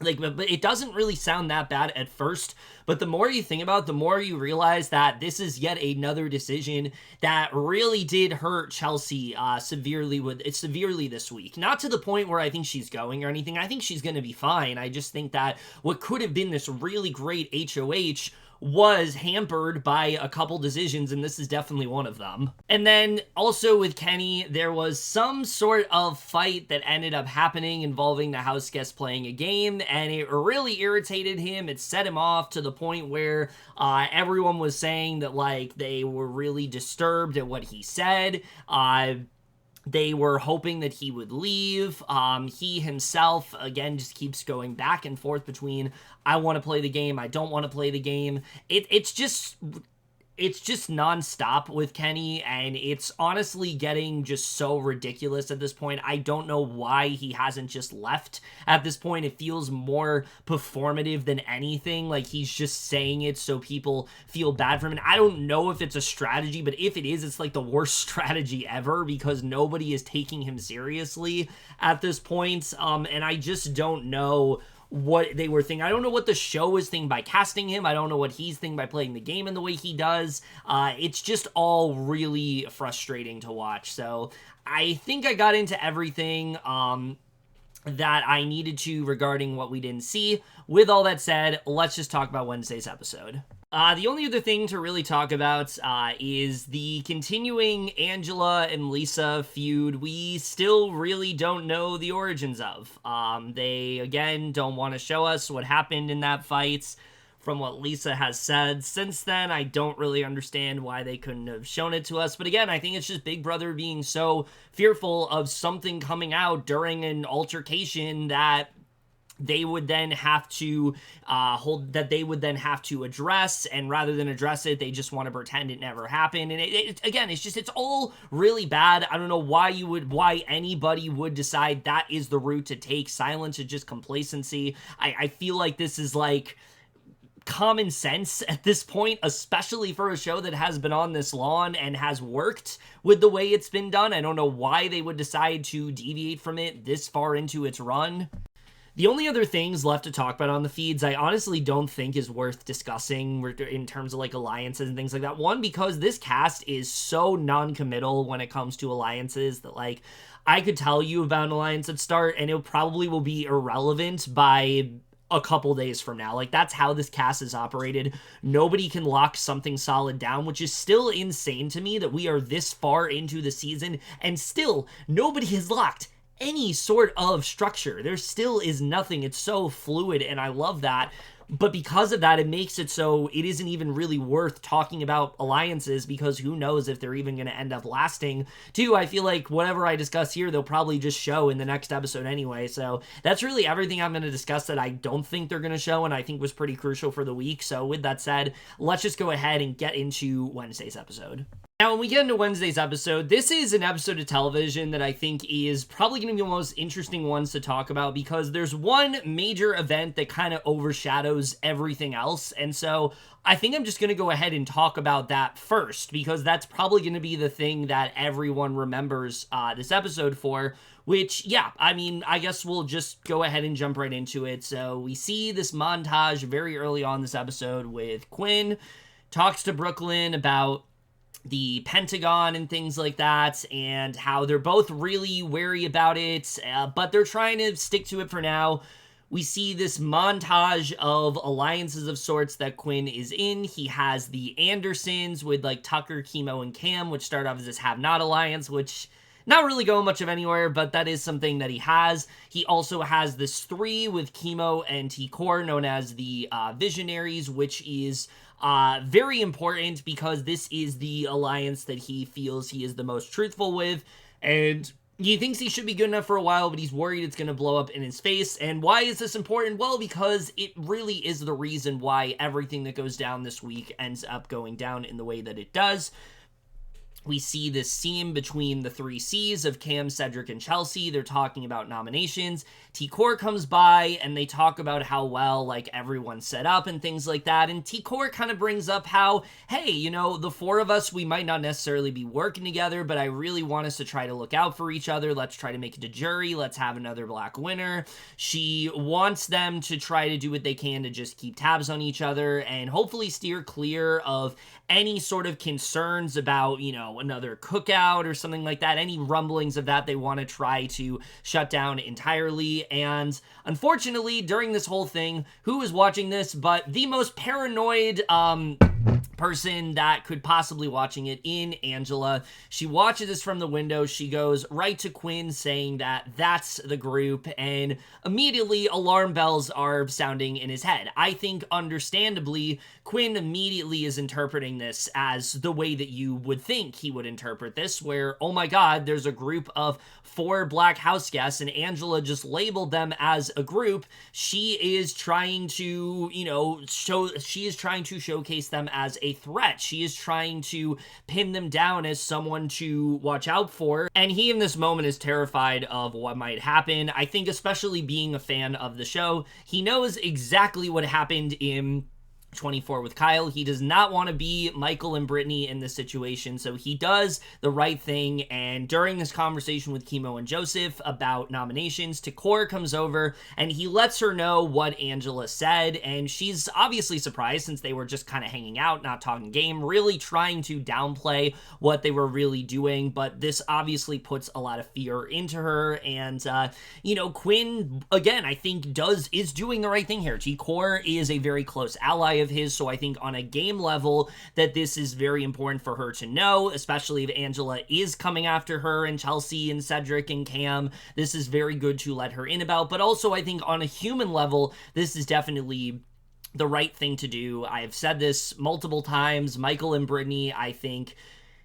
Like, but it doesn't really sound that bad at first, but the more you think about it, the more you realize that this is yet another decision that really did hurt Chelsie severely this week. Not to the point where I think she's going or anything. I think she's going to be fine. I just think that what could have been this really great HOH was hampered by a couple decisions, and this is definitely one of them. And then also with Kenny, there was some sort of fight that ended up happening involving the house guest playing a game, and it really irritated him. It set him off to the point where everyone was saying that, like, they were really disturbed at what he said. They were hoping that he would leave. He himself, again, just keeps going back and forth between, I want to play the game, I don't want to play the game. It's just nonstop with Kenny, and it's honestly getting just so ridiculous at this point. I don't know why he hasn't just left at this point. It feels more performative than anything, like he's just saying it so people feel bad for him. And I don't know if it's a strategy, but if it is, it's like the worst strategy ever because nobody is taking him seriously at this point. And I just don't know what they were thinking. I don't know what the show is thinking by casting him. I don't know what he's thinking by playing the game in the way he does. It's just all really frustrating to watch. So I think I got into everything that I needed to regarding what we didn't see. With all that said, let's just talk about Wednesday's episode. The only other thing to really talk about is the continuing Angela and Lisa feud we still really don't know the origins of. They, again, don't want to show us what happened in that fight. From what Lisa has said since then, I don't really understand why they couldn't have shown it to us. But again, I think it's just Big Brother being so fearful of something coming out during an altercation that they would then have to address, and rather than address it, they just want to pretend it never happened. And it's all really bad. I don't know why anybody would decide that is the route to take. Silence is just complacency. I feel like this is like common sense at this point, especially for a show that has been on this long and has worked with the way it's been done. I don't know why they would decide to deviate from it this far into its run. The only other things left to talk about on the feeds, I honestly don't think is worth discussing in terms of like alliances and things like that. One, because this cast is so non-committal when it comes to alliances that, like, I could tell you about an alliance at start and it probably will be irrelevant by a couple days from now. Like, that's how this cast is operated. Nobody can lock something solid down, which is still insane to me that we are this far into the season and still nobody has locked any sort of structure. There still is nothing. It's so fluid, and I love that. But because of that, it makes it so it isn't even really worth talking about alliances, because who knows if they're even going to end up lasting. Two, I feel like whatever I discuss here, they'll probably just show in the next episode anyway. So that's really everything I'm going to discuss that I don't think they're going to show and I think was pretty crucial for the week. So with that said, let's just go ahead and get into Wednesday's episode. Now, when we get into Wednesday's episode, this is an episode of television that I think is probably going to be the most interesting ones to talk about, because there's one major event that kind of overshadows everything else. And so I think I'm just going to go ahead and talk about that first, because that's probably going to be the thing that everyone remembers this episode for, which, yeah, I mean, I guess we'll just go ahead and jump right into it. So we see this montage very early on this episode with Quinn talks to Brooklyn about the Pentagon and things like that, and how they're both really wary about it, but they're trying to stick to it for now. We see this montage of alliances of sorts that Quinn is in. He has the Andersons with like Tucker, Kimo, and Cam, which start off as this have-not alliance, which not really going much of anywhere, but that is something that he has. He also has this 3 with Kimo and T-Core, known as the Visionaries, which is very important because this is the alliance that he feels he is the most truthful with, and he thinks he should be good enough for a while, but he's worried it's going to blow up in his face. And why is this important? Well, because it really is the reason why everything that goes down this week ends up going down in the way that it does. We see this scene between the 3 C's of Cam, Cedric, and Chelsie. They're talking about nominations. T-Core comes by, and they talk about how well, like, everyone's set up and things like that. And T-Core kind of brings up how, hey, you know, the 4 of us, we might not necessarily be working together, but I really want us to try to look out for each other. Let's try to make it to jury. Let's have another black winner. She wants them to try to do what they can to just keep tabs on each other and hopefully steer clear of any sort of concerns about, you know, another cookout or something like that. Any rumblings of that they want to try to shut down entirely. And unfortunately, during this whole thing, who is watching this but the most paranoid person that could possibly watching it in Angela. She watches this from the window. She goes right to Quinn saying that that's the group, and immediately alarm bells are sounding in his head. I think understandably Quinn immediately is interpreting this as the way that you would think he would interpret this, where, oh my god, there's a group of 4 black house guests and Angela just labeled them as a group. She is trying to, you know, showcase them as a threat. She is trying to pin them down as someone to watch out for. And he in this moment is terrified of what might happen. I think especially being a fan of the show, he knows exactly what happened in 24 with Kyle. He does not want to be Michael and Brittany in this situation, so he does the right thing. And during this conversation with Kimo and Joseph about nominations, T-Core comes over and he lets her know what Angela said, and she's obviously surprised since they were just kind of hanging out, not talking game, really trying to downplay what they were really doing. But this obviously puts a lot of fear into her, and you know, Quinn again I think is doing the right thing here. T-Core is a very close ally of his, so I think on a game level that this is very important for her to know, especially if Angela is coming after her and Chelsie and Cedric and Cam. This is very good to let her in about, but also I think on a human level this is definitely the right thing to do. I have said this multiple times. Michael and Brittany, I think,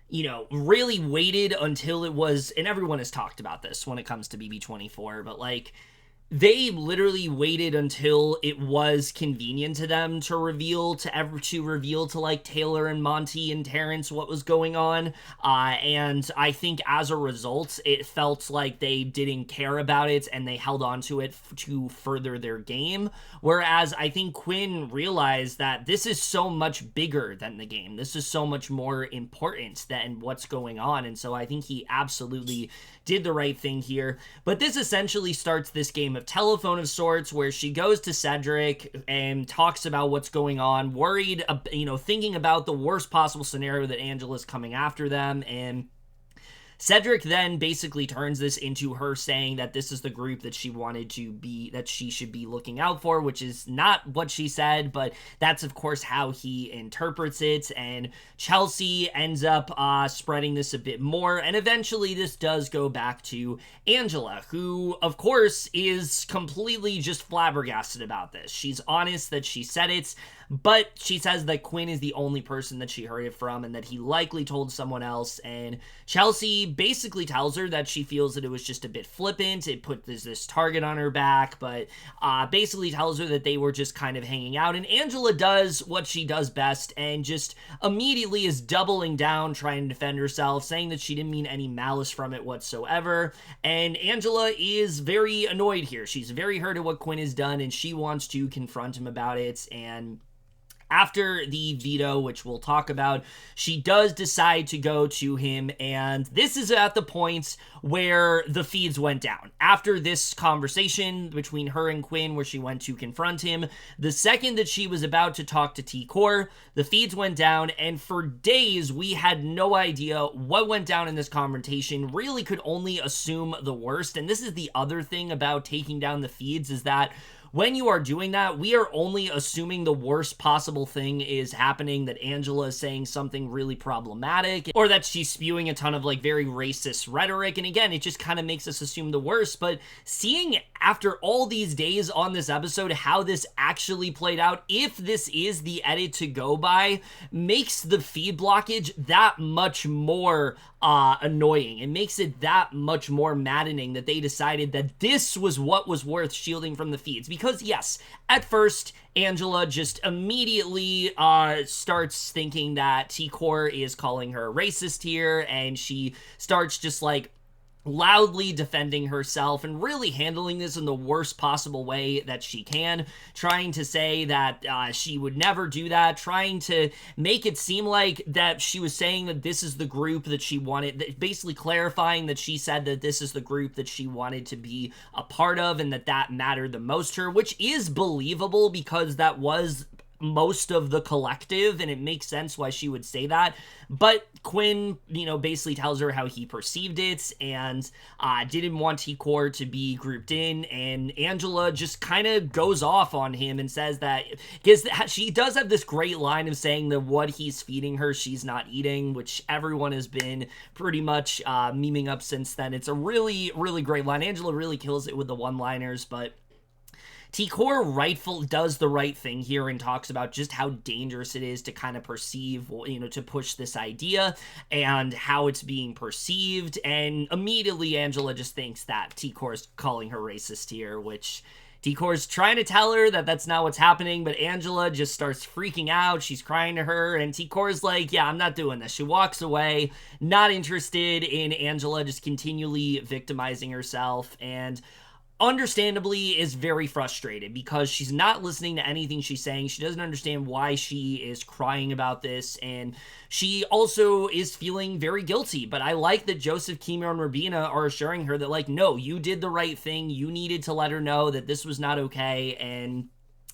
you know, really waited until it was, and everyone has talked about this when it comes to BB24, but like, they literally waited until it was convenient to them to reveal to like Taylor and Monty and Terrence what was going on. And I think as a result, it felt like they didn't care about it and they held on to it to further their game. Whereas I think Quinn realized that this is so much bigger than the game. This is so much more important than what's going on. And so I think he absolutely did the right thing here. But this essentially starts this game of telephone of sorts where she goes to Cedric and talks about what's going on, worried, you know, thinking about the worst possible scenario that Angela's coming after them. And Cedric then basically turns this into her saying that this is the group that she wanted to be, that she should be looking out for, which is not what she said, but that's of course how he interprets it. And Chelsie ends up spreading this a bit more, and eventually this does go back to Angela, who of course is completely just flabbergasted about this. She's honest that she said it, but she says that Quinn is the only person that she heard it from and that he likely told someone else. And Chelsie basically tells her that she feels that it was just a bit flippant. It put this target on her back, but basically tells her that they were just kind of hanging out. And Angela does what she does best and just immediately is doubling down, trying to defend herself, saying that she didn't mean any malice from it whatsoever. And Angela is very annoyed here. She's very hurt at what Quinn has done, and she wants to confront him about it. And after the veto, which we'll talk about, she does decide to go to him, and this is at the point where the feeds went down. After this conversation between her and Quinn, where she went to confront him, the second that she was about to talk to T-Core, the feeds went down, and for days we had no idea what went down in this confrontation, really could only assume the worst. And this is the other thing about taking down the feeds, is that when you are doing that, we are only assuming the worst possible thing is happening, that Angela is saying something really problematic, or that she's spewing a ton of like very racist rhetoric. And again, it just kind of makes us assume the worst. But seeing after all these days on this episode how this actually played out, if this is the edit to go by, makes the feed blockage that much more annoying. It makes it that much more maddening that they decided that this was what was worth shielding from the feeds. Because yes, at first Angela just immediately starts thinking that T-Core is calling her racist here, and she starts just like loudly defending herself and really handling this in the worst possible way that she can, trying to say that she would never do that, trying to make it seem like that she was saying that this is the group that she wanted, basically clarifying that she said that this is the group that she wanted to be a part of and that that mattered the most to her, which is believable because that was most of the collective, and it makes sense why she would say that. But Quinn, basically tells her how he perceived it and didn't want T-Core to be grouped in, and Angela just kind of goes off on him and says that, because she does have this great line of saying that what he's feeding her, she's not eating, which everyone has been pretty much memeing up since then. It's a really, really great line. Angela really kills it with the one-liners, but T-Core does the right thing here and talks about just how dangerous it is to kind of perceive, to push this idea and how it's being perceived. And immediately Angela just thinks that T-Core's calling her racist here, which T-Core's trying to tell her that that's not what's happening, but Angela just starts freaking out. She's crying to her, and T-Core's like, yeah, I'm not doing this. She walks away, not interested in Angela just continually victimizing herself, and understandably is very frustrated because she's not listening to anything she's saying. She doesn't understand why she is crying about this, and she also is feeling very guilty. But I like that Joseph, Kimo, and Rubina are assuring her that, like, no, you did the right thing. You needed to let her know that this was not okay. And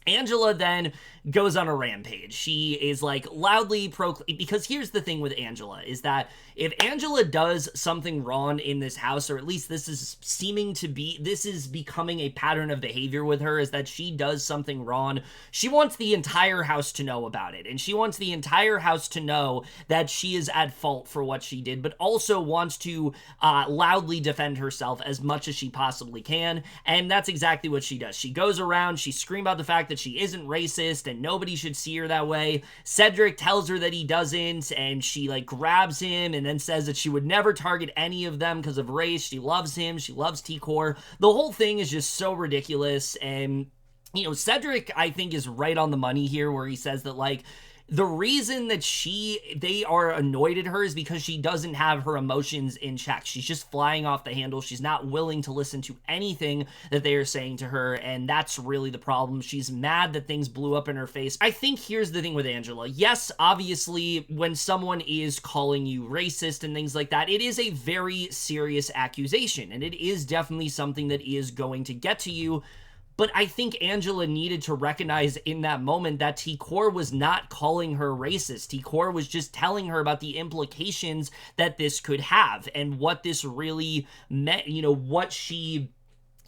Angela then goes on a rampage. She is like loudly because here's the thing with Angela, is that if Angela does something wrong in this house, or at least this is becoming a pattern of behavior with her, is that she does something wrong, she wants the entire house to know about it, and she wants the entire house to know that she is at fault for what she did, but also wants to loudly defend herself as much as she possibly can. And that's exactly what she does. She goes around, she screams about the fact that she isn't racist and nobody should see her that way. Cedric tells her that he doesn't, and she like grabs him and then says that she would never target any of them because of race. She loves him. She loves T-Core. The whole thing is just so ridiculous. And, Cedric, I think, is right on the money here where he says that, like, the reason that they are annoyed at her is because she doesn't have her emotions in check. She's just flying off the handle. She's not willing to listen to anything that they are saying to her, and that's really the problem. She's mad that things blew up in her face. I think here's the thing with Angela. Yes, obviously, when someone is calling you racist and things like that, it is a very serious accusation, and it is definitely something that is going to get to you. But I think Angela needed to recognize in that moment that Tikor was not calling her racist. Tikor was just telling her about the implications that this could have and what this really meant, what she,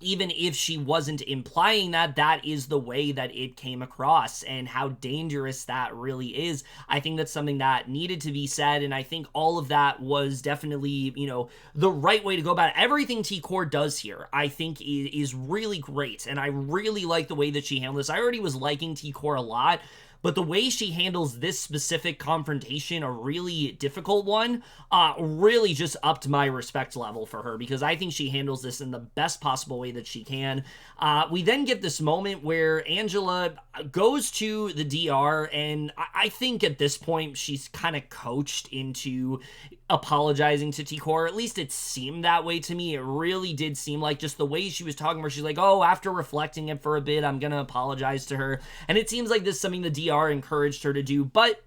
even if she wasn't implying that, that is the way that it came across and how dangerous that really is. I think that's something that needed to be said, and I think all of that was definitely, the right way to go about it. Everything Tikor does here, I think, is really great, and I really like the way that she handled this. I already was liking Tikor a lot, but the way she handles this specific confrontation, a really difficult one, really just upped my respect level for her, because I think she handles this in the best possible way that she can. We then get this moment where Angela goes to the DR, and I think at this point she's kind of coached into apologizing to Tikor. At least it seemed that way to me. It really did seem like, just the way she was talking, where she's like, oh, after reflecting it for a bit, I'm gonna apologize to her. And it seems like this is something the DR encouraged her to do, but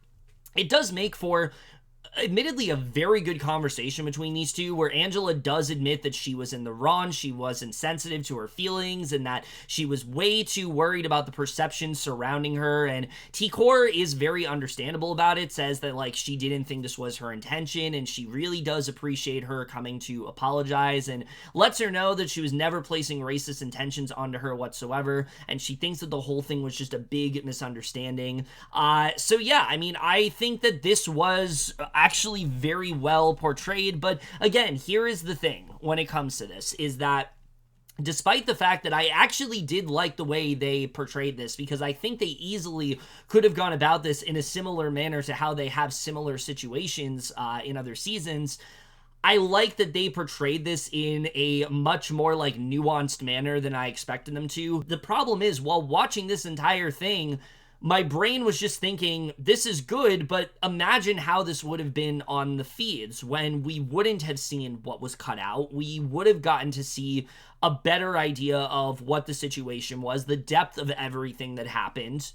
it does make for, admittedly, a very good conversation between these two, where Angela does admit that she was in the wrong, she was insensitive to her feelings, and that she was way too worried about the perception surrounding her. And Tikor is very understandable about it, says that, like, she didn't think this was her intention, and she really does appreciate her coming to apologize, and lets her know that she was never placing racist intentions onto her whatsoever, and she thinks that the whole thing was just a big misunderstanding. So yeah, I mean, I think that this was actually very well portrayed, but again, here is the thing when it comes to this, is that despite the fact that I actually did like the way they portrayed this, because I think they easily could have gone about this in a similar manner to how they have similar situations in other seasons, I like that they portrayed this in a much more, like, nuanced manner than I expected them to. The problem is, while watching this entire thing, my brain was just thinking, this is good, but imagine how this would have been on the feeds, when we wouldn't have seen what was cut out. We would have gotten to see a better idea of what the situation was, the depth of everything that happened.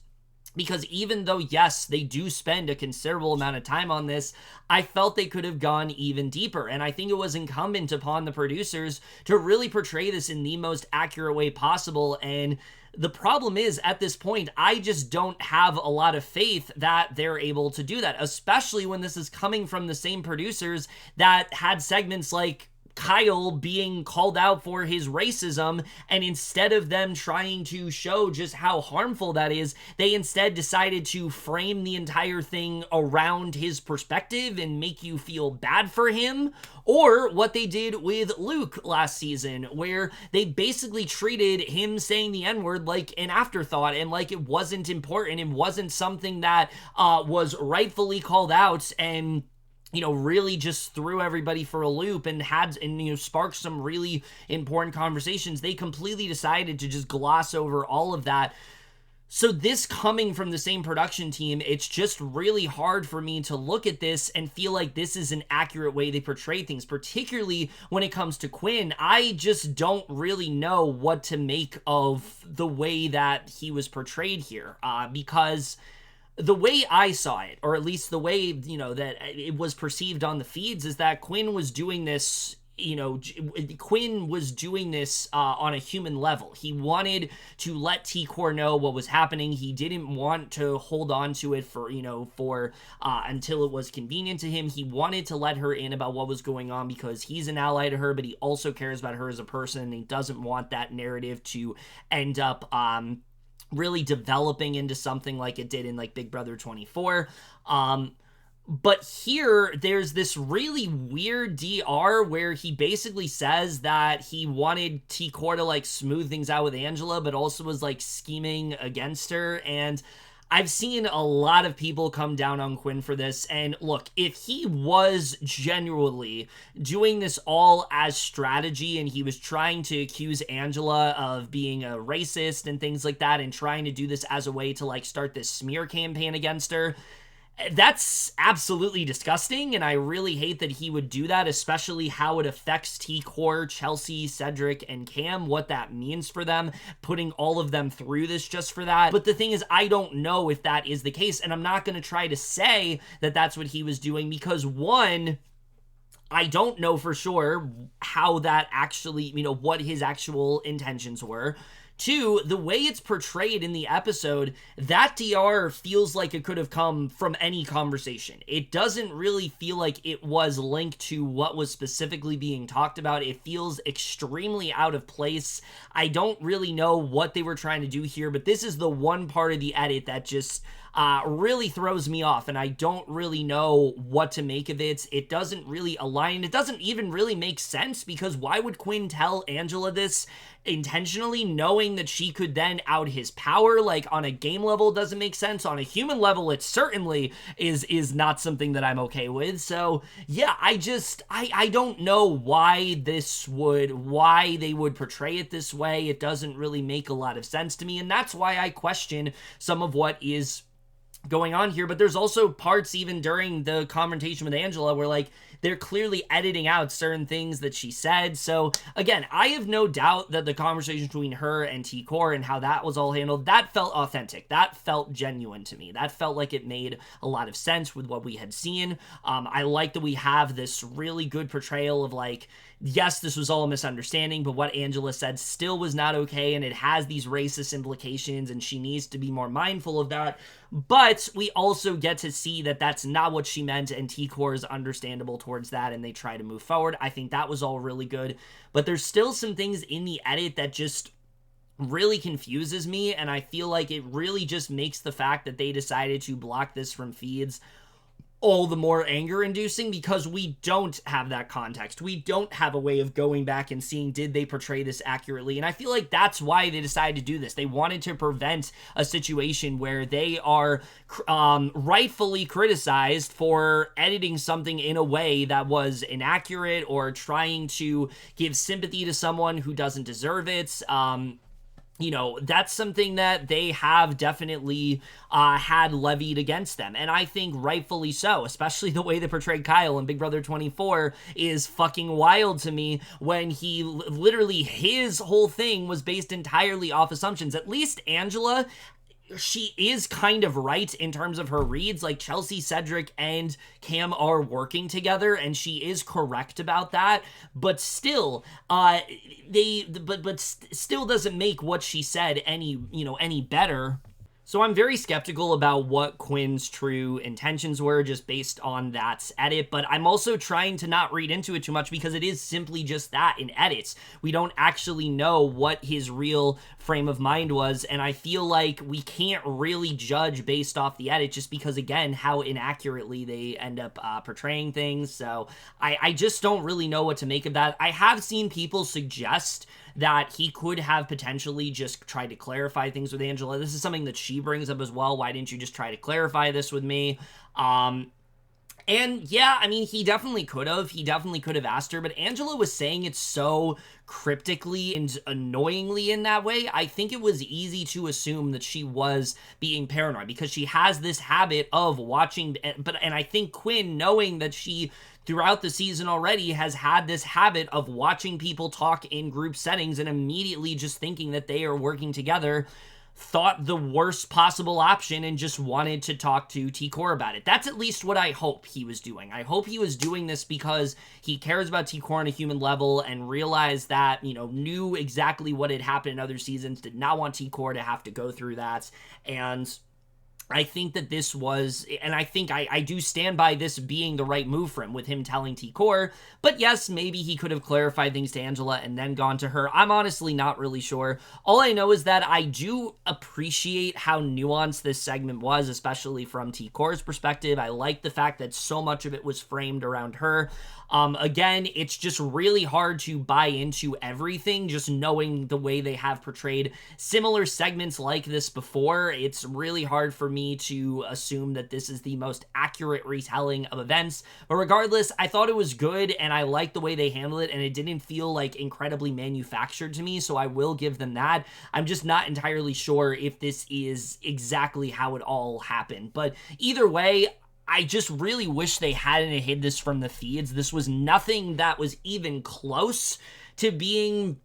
Because even though, yes, they do spend a considerable amount of time on this, I felt they could have gone even deeper. And I think it was incumbent upon the producers to really portray this in the most accurate way possible. And the problem is, at this point, I just don't have a lot of faith that they're able to do that, especially when this is coming from the same producers that had segments like Kyle being called out for his racism, and instead of them trying to show just how harmful that is, they instead decided to frame the entire thing around his perspective and make you feel bad for him. Or what they did with Luke last season, where they basically treated him saying the N-word like an afterthought, and like it wasn't important, it wasn't something that was rightfully called out, and really just threw everybody for a loop and sparked some really important conversations. They completely decided to just gloss over all of that. So this coming from the same production team, it's just really hard for me to look at this and feel like this is an accurate way they portray things, particularly when it comes to Quinn. I just don't really know what to make of the way that he was portrayed here, because the way I saw it, or at least the way, that it was perceived on the feeds, is that Quinn was doing this, on a human level. He wanted to let Tikor know what was happening. He didn't want to hold on to it for until it was convenient to him. He wanted to let her in about what was going on because he's an ally to her, but he also cares about her as a person, and he doesn't want that narrative to end up, really developing into something like it did in like Big Brother 24. But here, there's this really weird DR where he basically says that he wanted Tikor to like smooth things out with Angela, but also was like scheming against her. And I've seen a lot of people come down on Quinn for this, and look, if he was genuinely doing this all as strategy and he was trying to accuse Angela of being a racist and things like that and trying to do this as a way to like start this smear campaign against her, that's absolutely disgusting, and I really hate that he would do that, especially how it affects Tikor, Chelsie, Cedric, and Cam, what that means for them, putting all of them through this just for that. But the thing is, I don't know if that is the case, and I'm not going to try to say that that's what he was doing, because one, I don't know for sure how that actually, what his actual intentions were. Two, the way it's portrayed in the episode, that DR feels like it could have come from any conversation. It doesn't really feel like it was linked to what was specifically being talked about. It feels extremely out of place. I don't really know what they were trying to do here, but this is the one part of the edit that just really throws me off, and I don't really know what to make of it. It doesn't really align. It doesn't even really make sense, because why would Quinn tell Angela this intentionally, knowing that she could then out his power? Like, on a game level, it doesn't make sense. On a human level, it certainly is not something that I'm okay with. So yeah, I don't know why they would portray it this way. It doesn't really make a lot of sense to me, and that's why I question some of what is going on here. But there's also parts even during the confrontation with Angela where, like, they're clearly editing out certain things that she said. So again, I have no doubt that the conversation between her and T-Core and how that was all handled, that felt authentic. That felt genuine to me. That felt like it made a lot of sense with what we had seen. I like that we have this really good portrayal of, like, yes, this was all a misunderstanding, but what Angela said still was not okay, and it has these racist implications, and she needs to be more mindful of that. But we also get to see that that's not what she meant, and T-Core is understandable towards that, and they try to move forward. I think that was all really good, but there's still some things in the edit that just really confuses me, and I feel like it really just makes the fact that they decided to block this from feeds all the more anger-inducing, because we don't have that context. We don't have a way of going back and seeing, did they portray this accurately? And I feel like that's why they decided to do this. They wanted to prevent a situation where they are rightfully criticized for editing something in a way that was inaccurate or trying to give sympathy to someone who doesn't deserve it. You know, that's something that they have definitely had levied against them. And I think rightfully so, especially the way they portrayed Kyle in Big Brother 24 is fucking wild to me, when he literally, his whole thing was based entirely off assumptions. At least Angela, she is kind of right in terms of her reads. Like, Chelsie, Cedric, and Cam are working together, and she is correct about that. But still, still doesn't make what she said any better. So I'm very skeptical about what Quinn's true intentions were just based on that edit, but I'm also trying to not read into it too much, because it is simply just that, in edits. We don't actually know what his real frame of mind was, and I feel like we can't really judge based off the edit, just because, again, how inaccurately they end up portraying things. So I just don't really know what to make of that. I have seen people suggest that he could have potentially just tried to clarify things with Angela. This is something that she brings up as well. Why didn't you just try to clarify this with me? And yeah, I mean, he definitely could have. He definitely could have asked her, but Angela was saying it so cryptically and annoyingly in that way. I think it was easy to assume that she was being paranoid, because she has this habit of watching, and I think Quinn, knowing that she throughout the season already has had this habit of watching people talk in group settings and immediately just thinking that they are working together, thought the worst possible option and just wanted to talk to T-Core about it. That's at least what I hope he was doing. I hope he was doing this because he cares about T-Core on a human level and realized that, knew exactly what had happened in other seasons, did not want T-Core to have to go through that, and I think that this was, and I think I do stand by this being the right move for him, with him telling T-Core, but yes, maybe he could have clarified things to Angela and then gone to her. I'm honestly not really sure. All I know is that I do appreciate how nuanced this segment was, especially from T-Core's perspective. I like the fact that so much of it was framed around her. Again, it's just really hard to buy into everything, just knowing the way they have portrayed similar segments like this before. It's really hard for me to assume that this is the most accurate retelling of events, but regardless, I thought it was good, and I liked the way they handled it, and it didn't feel like incredibly manufactured to me, so I will give them that. I'm just not entirely sure if this is exactly how it all happened, but either way, I just really wish they hadn't hid this from the feeds. This was nothing that was even close to being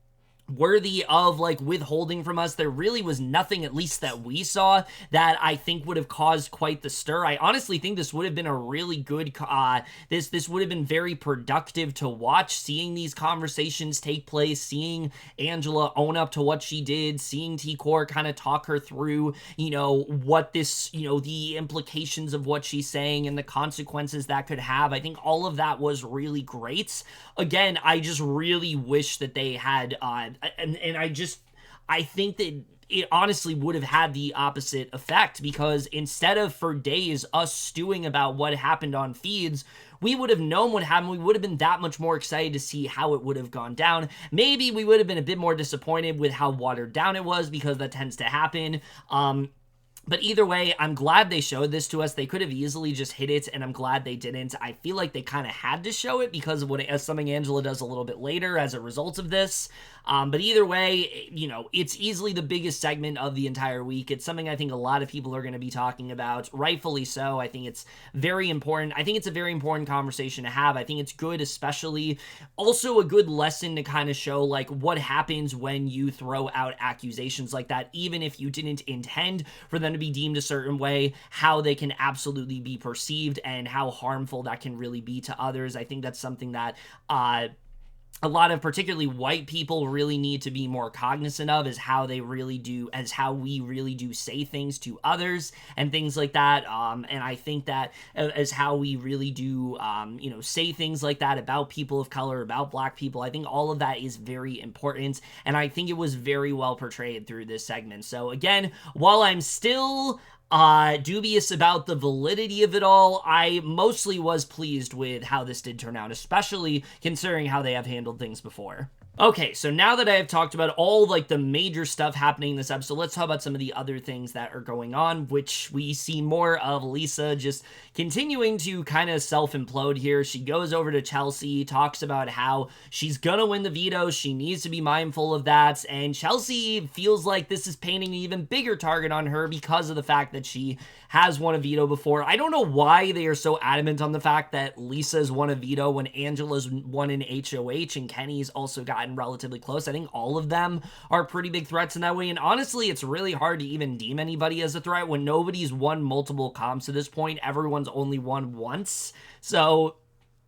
worthy of like withholding from us. There really was nothing, at least that we saw, that I think would have caused quite the stir. I honestly think this would have been a really good this would have been very productive to watch, seeing these conversations take place, seeing Angela own up to what she did, seeing T-Core kind of talk her through, you know, what this, you know, the implications of what she's saying and the consequences that could have. I think all of that was really great. Again, I just really wish that they had and I think that it honestly would have had the opposite effect, because instead of for days us stewing about what happened on feeds, we would have known what happened. We would have been that much more excited to see how it would have gone down. Maybe we would have been a bit more disappointed with how watered down it was, because that tends to happen. But either way, I'm glad they showed this to us. They could have easily just hit it, and I'm glad they didn't. I feel like they kind of had to show it because of something Angela does a little bit later as a result of this. But either way, you know, it's easily the biggest segment of the entire week. It's something I think a lot of people are going to be talking about, rightfully so. I think it's very important. I think it's a very important conversation to have. I think it's good, especially also a good lesson to kind of show like what happens when you throw out accusations like that, even if you didn't intend for them to be deemed a certain way, how they can absolutely be perceived and how harmful that can really be to others. I think that's something that a lot of particularly white people really need to be more cognizant of, is how they really do, as how we really do say things to others and things like that. And I think that as how we really do, you know, say things like that about people of color, about Black people, I think all of that is very important. And I think it was very well portrayed through this segment. So again, while I'm still dubious about the validity of it all, I mostly was pleased with how this did turn out, especially considering how they have handled things before. Okay, so now that I have talked about all like the major stuff happening in this episode, let's talk about some of the other things that are going on, which we see more of Lisa just continuing to kind of self-implode here. She goes over to Chelsie, talks about how she's gonna win the veto, she needs to be mindful of that, and Chelsie feels like this is painting an even bigger target on her because of the fact that she has won a veto before. I don't know why they are so adamant on the fact that Lisa's won a veto when Angela's won an HOH and Kenny's also gotten relatively close. I think all of them are pretty big threats in that way, and honestly, it's really hard to even deem anybody as a threat when nobody's won multiple comps to this point. Everyone's only won once, so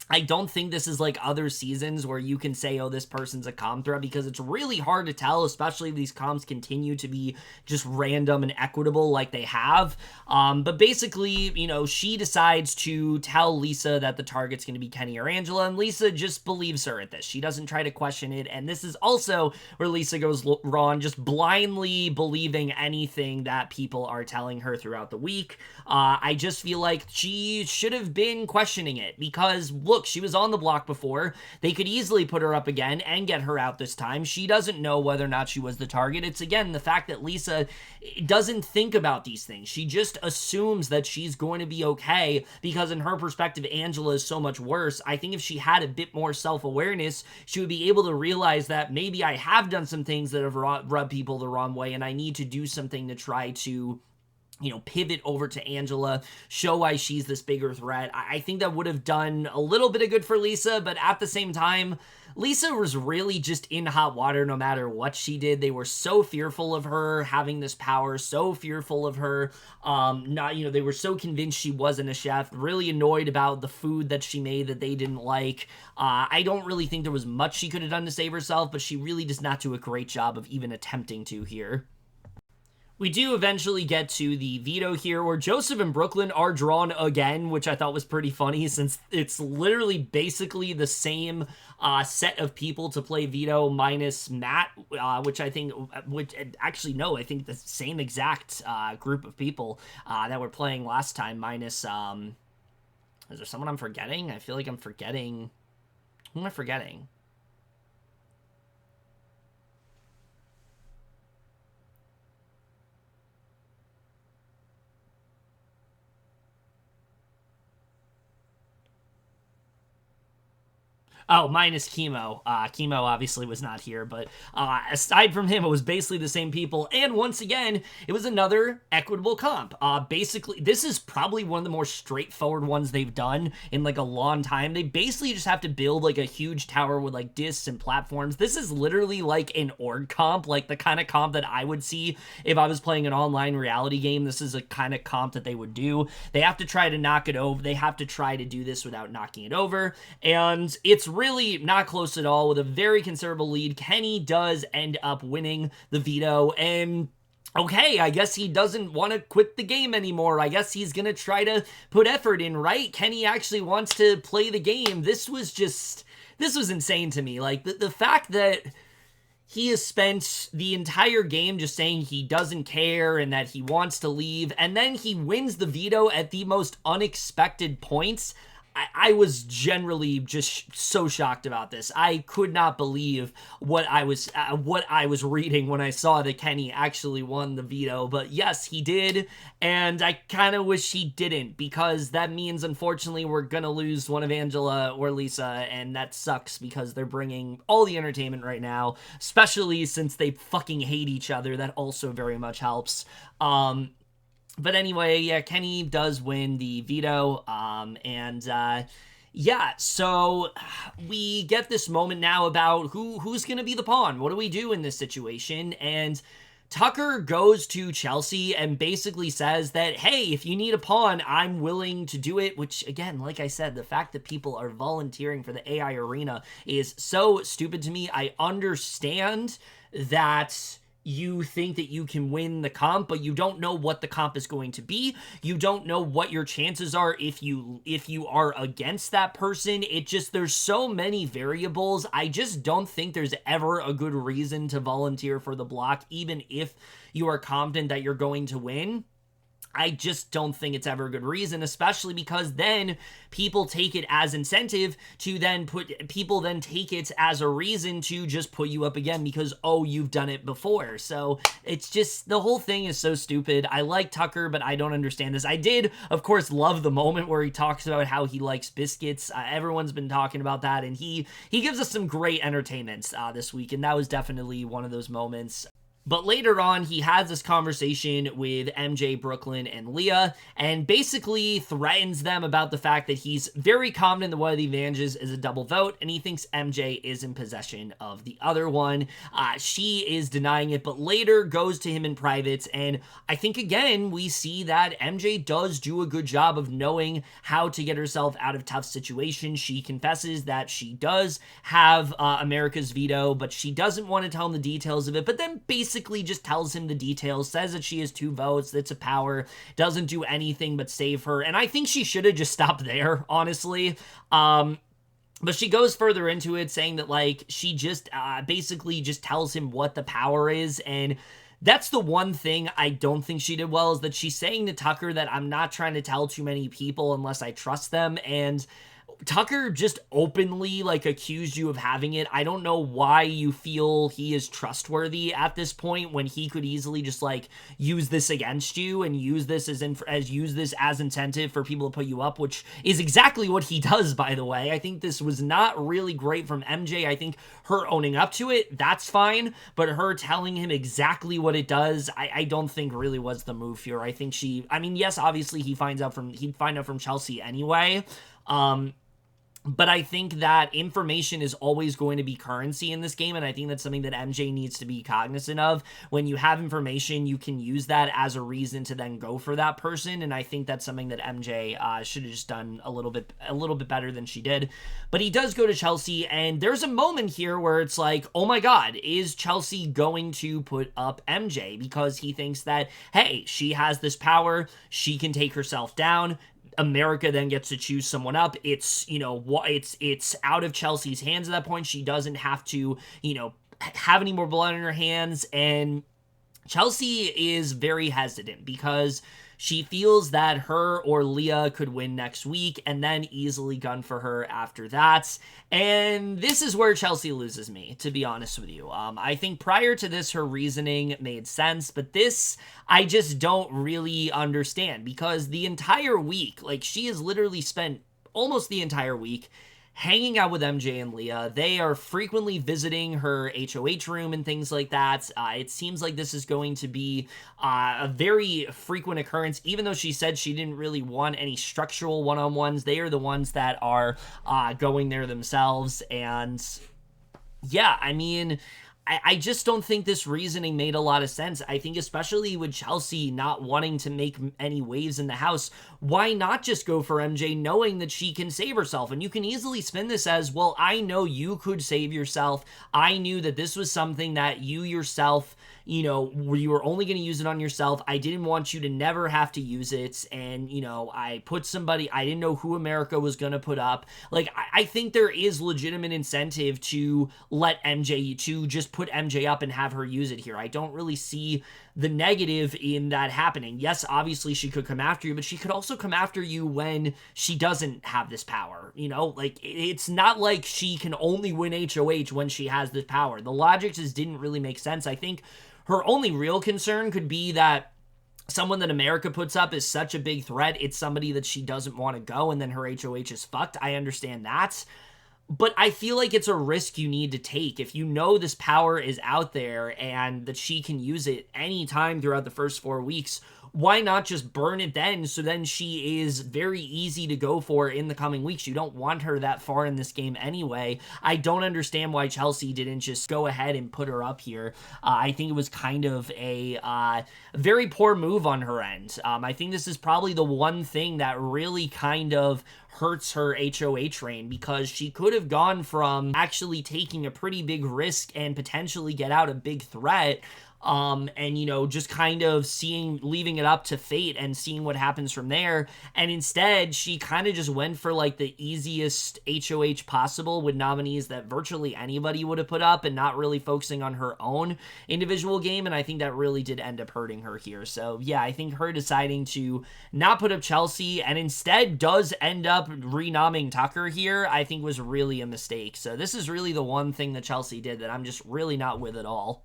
I don't think this is like other seasons where you can say, oh, this person's a comm threat, because it's really hard to tell, especially if these comms continue to be just random and equitable like they have. But basically, you know, she decides to tell Lisa that the target's going to be Kenny or Angela, and Lisa just believes her at this. She doesn't try to question it, and this is also where Lisa goes wrong, just blindly believing anything that people are telling her throughout the week. I just feel like she should have been questioning it, because look, she was on the block before. They could easily put her up again and get her out this time. She doesn't know whether or not she was the target. It's, again, the fact that Lisa doesn't think about these things. She just assumes that she's going to be okay because in her perspective, Angela is so much worse. I think if she had a bit more self-awareness, she would be able to realize that maybe I have done some things that have rubbed people the wrong way, and I need to do something to try to, you know, pivot over to Angela, show why she's this bigger threat. I think that would have done a little bit of good for Lisa, but at the same time, Lisa was really just in hot water no matter what she did. They were so fearful of her having this power, so fearful of her, they were so convinced she wasn't a chef, really annoyed about the food that she made that they didn't like. I don't really think there was much she could have done to save herself, but she really does not do a great job of even attempting to here. We do eventually get to the veto here, where Joseph and Brooklyn are drawn again, which I thought was pretty funny, since it's literally basically the same set of people to play veto minus Matt, I think the same exact group of people that were playing last time, minus, is there someone I'm forgetting? I feel like I'm forgetting. Who am I forgetting? Oh, minus Kimo. Kimo obviously was not here, but aside from him, it was basically the same people. And once again, it was another equitable comp. Basically, this is probably one of the more straightforward ones they've done in like a long time. They basically just have to build like a huge tower with like discs and platforms. This is literally like an org comp, like the kind of comp that I would see if I was playing an online reality game. This is a kind of comp that they would do. They have to try to knock it over. They have to try to do this without knocking it over. And it's really not close at all. With a very considerable lead, Kenny does end up winning the veto, and okay, I guess he doesn't want to quit the game anymore. I guess he's going to try to put effort in, right? Kenny actually wants to play the game. This was insane to me. Like, the fact that he has spent the entire game just saying he doesn't care and that he wants to leave, and then he wins the veto at the most unexpected points. I was generally just so shocked about this. I could not believe what I was reading when I saw that Kenny actually won the veto. But yes, he did, and I kind of wish he didn't, because that means, unfortunately, we're gonna lose one of Angela or Lisa, and that sucks because they're bringing all the entertainment right now, especially since they fucking hate each other. That also very much helps. But anyway, yeah, Kenny does win the veto, yeah, so we get this moment now about who's gonna be the pawn. What do we do in this situation? And Tucker goes to Chelsie and basically says that, hey, if you need a pawn, I'm willing to do it, which, again, like I said, the fact that people are volunteering for the AI arena is so stupid to me. I understand that you think that you can win the comp, but you don't know what the comp is going to be. You don't know what your chances are if you are against that person. There's so many variables. I just don't think there's ever a good reason to volunteer for the block, even if you are confident that you're going to win. I just don't think it's ever a good reason, especially because then people take it as incentive to then take it as a reason to just put you up again because, oh, you've done it before. So it's just, the whole thing is so stupid. I like Tucker, but I don't understand this. I did, of course, love the moment where he talks about how he likes biscuits. Everyone's been talking about that, and he gives us some great entertainment this week, and that was definitely one of those moments. But later on, he has this conversation with MJ, Brooklyn, and Leah, and basically threatens them about the fact that he's very confident that one of the advantages is a double vote, and he thinks MJ is in possession of the other one. She is denying it, but later goes to him in private, and I think, again, we see that MJ does do a good job of knowing how to get herself out of tough situations. She confesses that she does have America's veto, but she doesn't want to tell him the details of it, but then basically just tells him the details, says that she has 2 votes, that's a power, doesn't do anything but save her, and I think she should have just stopped there, honestly. But she goes further into it, saying that, like, she just basically just tells him what the power is, and that's the one thing I don't think she did well, is that she's saying to Tucker that I'm not trying to tell too many people unless I trust them, and Tucker just openly, like, accused you of having it. I don't know why you feel he is trustworthy at this point when he could easily just, like, use this against you and use this as incentive for people to put you up, which is exactly what he does, by the way. I think this was not really great from MJ. I think her owning up to it, that's fine, but her telling him exactly what it does, I don't think really was the move here. I think yes, obviously he'd find out from Chelsie anyway. But I think that information is always going to be currency in this game, and I think that's something that MJ needs to be cognizant of. When you have information, you can use that as a reason to then go for that person, and I think that's something that MJ should have just done a little bit better than she did. But he does go to Chelsie, and there's a moment here where it's like, oh my god, is Chelsie going to put up MJ? Because he thinks that, hey, she has this power, she can take herself down. America then gets to choose someone up. It's out of Chelsea's hands at that point. She doesn't have to, have any more blood in her hands. And Chelsie is very hesitant because she feels that her or Leah could win next week and then easily gun for her after that. And this is where Chelsie loses me, to be honest with you. I think prior to this, her reasoning made sense, but this, I just don't really understand, because the entire week, like, she has literally spent almost the entire week hanging out with MJ and Leah. They are frequently visiting her HOH room and things like that. It seems like this is going to be a very frequent occurrence, even though she said she didn't really want any structural one-on-ones. They are the ones that are going there themselves. And yeah, I mean, I just don't think this reasoning made a lot of sense. I think especially with Chelsie not wanting to make any waves in the house, why not just go for MJ knowing that she can save herself? And you can easily spin this as, well, I know you could save yourself. I knew that this was something that you yourself, you were only going to use it on yourself. I didn't want you to never have to use it. And, I put somebody, I didn't know who America was going to put up. Like, I think there is legitimate incentive to let MJ, to just put MJ up and have her use it here. I don't really see the negative in that happening. Yes, obviously she could come after you, but she could also come after you when she doesn't have this power. Like, it's not like she can only win HOH when she has this power. The logic just didn't really make sense. I think her only real concern could be that someone that America puts up is such a big threat. It's somebody that she doesn't want to go, and then her HOH is fucked. I understand that. But I feel like it's a risk you need to take. If you know this power is out there and that she can use it anytime throughout the first 4 weeks, why not just burn it then, so then she is very easy to go for in the coming weeks? You don't want her that far in this game anyway. I don't understand why Chelsie didn't just go ahead and put her up here. I think it was kind of a very poor move on her end. I think this is probably the one thing that really kind of hurts her HOH reign, because she could have gone from actually taking a pretty big risk and potentially get out a big threat, and just kind of leaving it up to fate and seeing what happens from there. And instead, she kind of just went for like the easiest HOH possible with nominees that virtually anybody would have put up, and not really focusing on her own individual game. And I think that really did end up hurting her here. So yeah, I think her deciding to not put up Chelsie and instead does end up renomming Tucker here, I think was really a mistake. So this is really the one thing that Chelsie did that I'm just really not with at all.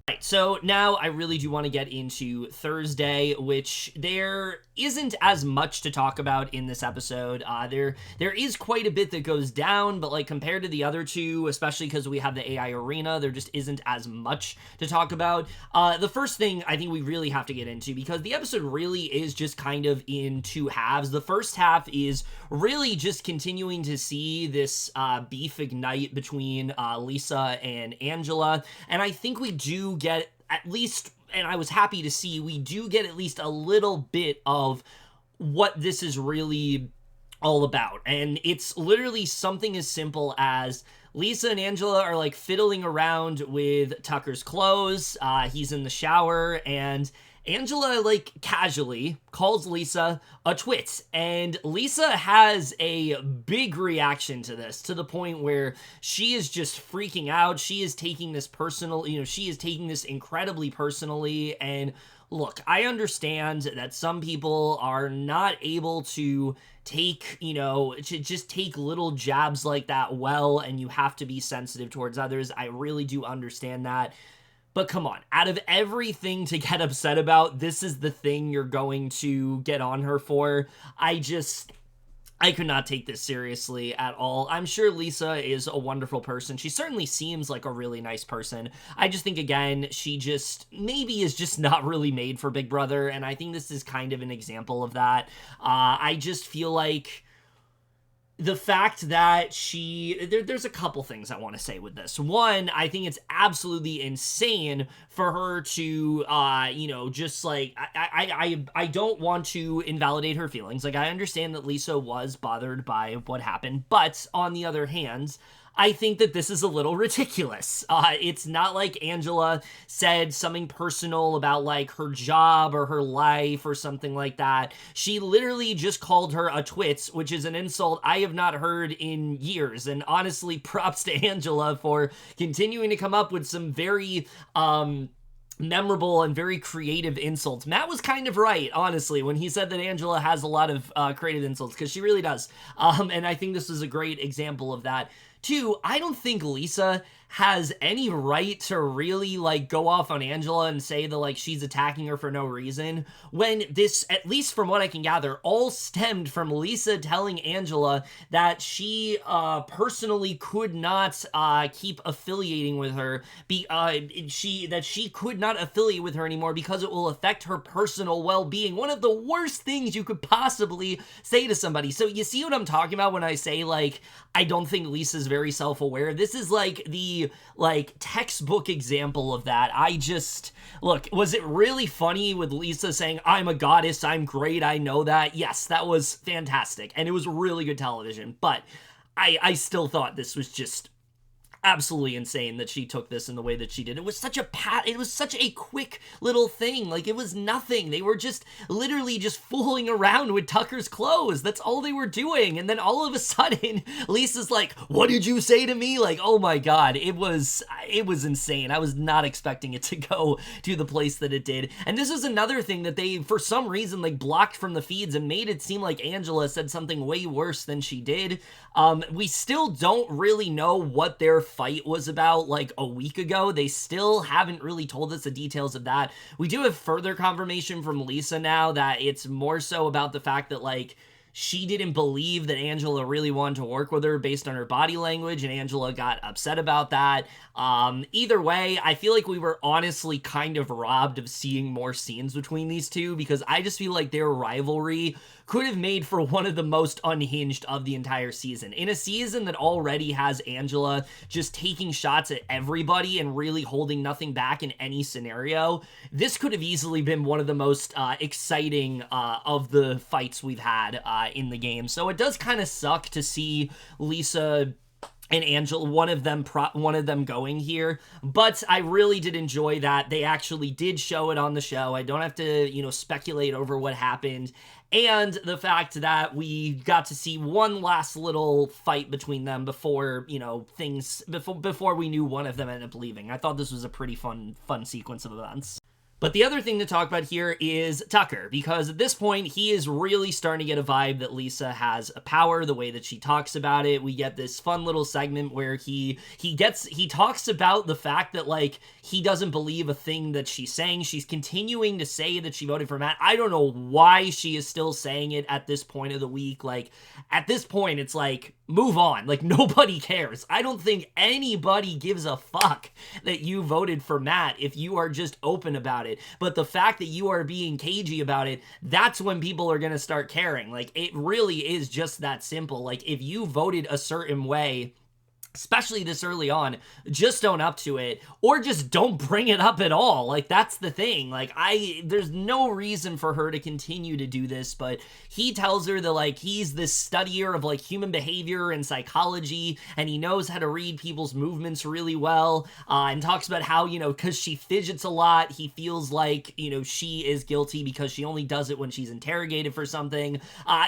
Right, so now I really do want to get into Thursday, which there isn't as much to talk about in this episode. There is quite a bit that goes down, but like compared to the other two, especially because we have the AI arena, there just isn't as much to talk about. The first thing I think we really have to get into, because the episode really is just kind of in two halves. The first half is really just continuing to see this beef ignite between Lisa and Angela, and I think we do get at least, and I was happy to see, we do get at least a little bit of what this is really all about. And it's literally something as simple as Lisa and Angela are like fiddling around with Tucker's clothes. He's in the shower, and Angela, like, casually calls Lisa a twit, and Lisa has a big reaction to this, to the point where she is just freaking out. She is taking this she is taking this incredibly personally, and look, I understand that some people are not able to take, to just take little jabs like that well, and you have to be sensitive towards others. I really do understand that. But come on, out of everything to get upset about, this is the thing you're going to get on her for. I could not take this seriously at all. I'm sure Lisa is a wonderful person. She certainly seems like a really nice person. I just think, again, she just maybe is just not really made for Big Brother, and I think this is kind of an example of that. I just feel like the fact that there's a couple things I want to say with this. One, I think it's absolutely insane for her to, just like, I don't want to invalidate her feelings. Like, I understand that Lisa was bothered by what happened, but on the other hand, I think that this is a little ridiculous. It's not like Angela said something personal about like her job or her life or something like that. She literally just called her a twit, which is an insult I have not heard in years. And honestly, props to Angela for continuing to come up with some very, memorable and very creative insults. Matt was kind of right, honestly, when he said that Angela has a lot of creative insults, because she really does. And I think this is a great example of that. Two, I don't think Lisa has any right to really, like, go off on Angela and say that, like, she's attacking her for no reason, when this, at least from what I can gather, all stemmed from Lisa telling Angela that she personally could not keep affiliating with her, that she could not affiliate with her anymore because it will affect her personal well-being. One of the worst things you could possibly say to somebody. So you see what I'm talking about when I say, like, I don't think Lisa's very self-aware. This is like the, like, textbook example of that. Look, was it really funny with Lisa saying, I'm a goddess, I'm great, I know that? Yes, that was fantastic, and it was really good television, but I still thought this was just absolutely insane that she took this in the way that she did. It was such a quick little thing. Like, it was nothing. They were just literally just fooling around with Tucker's clothes. That's all they were doing. And then all of a sudden, Lisa's like, what did you say to me? Like, oh my God, it was insane. I was not expecting it to go to the place that it did. And this is another thing that they, for some reason, like, blocked from the feeds and made it seem like Angela said something way worse than she did. We still don't really know what their fight was about, like, a week ago. They still haven't really told us the details of that. We do have further confirmation from Lisa now that it's more so about the fact that, like, she didn't believe that Angela really wanted to work with her based on her body language, and Angela got upset about that. Either way, I feel like we were honestly kind of robbed of seeing more scenes between these two, because I just feel like their rivalry could have made for one of the most unhinged of the entire season. In a season that already has Angela just taking shots at everybody and really holding nothing back in any scenario, this could have easily been one of the most exciting of the fights we've had in the game. So it does kind of suck to see Lisa and Angela, one of them going here, but I really did enjoy that they actually did show it on the show. I don't have to, speculate over what happened, and the fact that we got to see one last little fight between them before, before we knew one of them ended up leaving. I thought this was a pretty fun sequence of events. But the other thing to talk about here is Tucker, because at this point, he is really starting to get a vibe that Lisa has a power, the way that she talks about it. We get this fun little segment where he talks about the fact that, like, he doesn't believe a thing that she's saying. She's continuing to say that she voted for Matt. I don't know why she is still saying it at this point of the week. Like, at this point, it's like, move on. Like, nobody cares. I don't think anybody gives a fuck that you voted for Matt if you are just open about it. But the fact that you are being cagey about it, that's when people are going to start caring. Like, it really is just that simple. Like, if you voted a certain way, especially this early on, just own up to it, or just don't bring it up at all. Like, that's the thing. Like, there's no reason for her to continue to do this, but he tells her that, like, he's this studier of, like, human behavior and psychology, and he knows how to read people's movements really well, and talks about how, because she fidgets a lot, he feels like, she is guilty because she only does it when she's interrogated for something.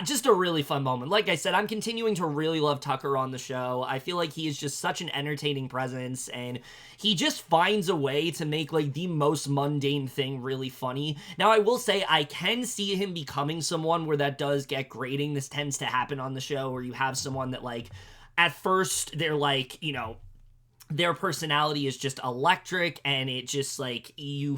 Just a really fun moment. Like I said, I'm continuing to really love Tucker on the show. I feel like he is just such an entertaining presence, and he just finds a way to make, like, the most mundane thing really funny. Now, I will say, I can see him becoming someone where that does get grating. This tends to happen on the show, where you have someone that, like, at first, they're like, their personality is just electric, and it just, like, you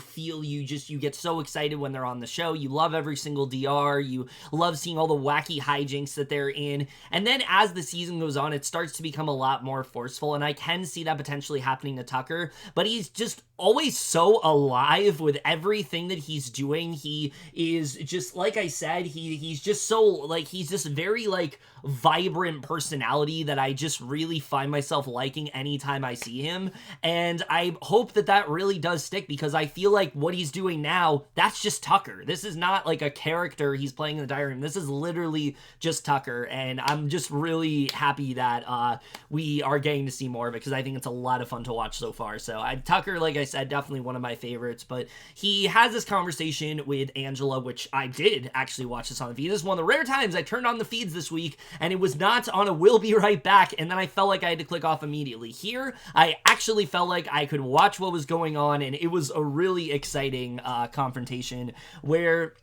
get so excited when they're on the show. You love every single DR. You love seeing all the wacky hijinks that they're in. And then as the season goes on, it starts to become a lot more forceful, and I can see that potentially happening to Tucker, but he's just always so alive with everything that he's doing. He is just, like I said, he's just so, like, he's just very, like, vibrant personality that I just really find myself liking anytime I see him, and I hope that really does stick, because I feel like what he's doing now, that's just Tucker. This is not like a character he's playing in the diary room. This is literally just Tucker, and I'm just really happy that we are getting to see more of it, because I think it's a lot of fun to watch so far. So Tucker, like I said, definitely one of my favorites, but he has this conversation with Angela, which I did actually watch this on the feed. This is one of the rare times I turned on the feeds this week, and it was not on a "we'll be right back," and then I felt like I had to click off immediately. Here, I actually felt like I could watch what was going on, and it was a really exciting confrontation where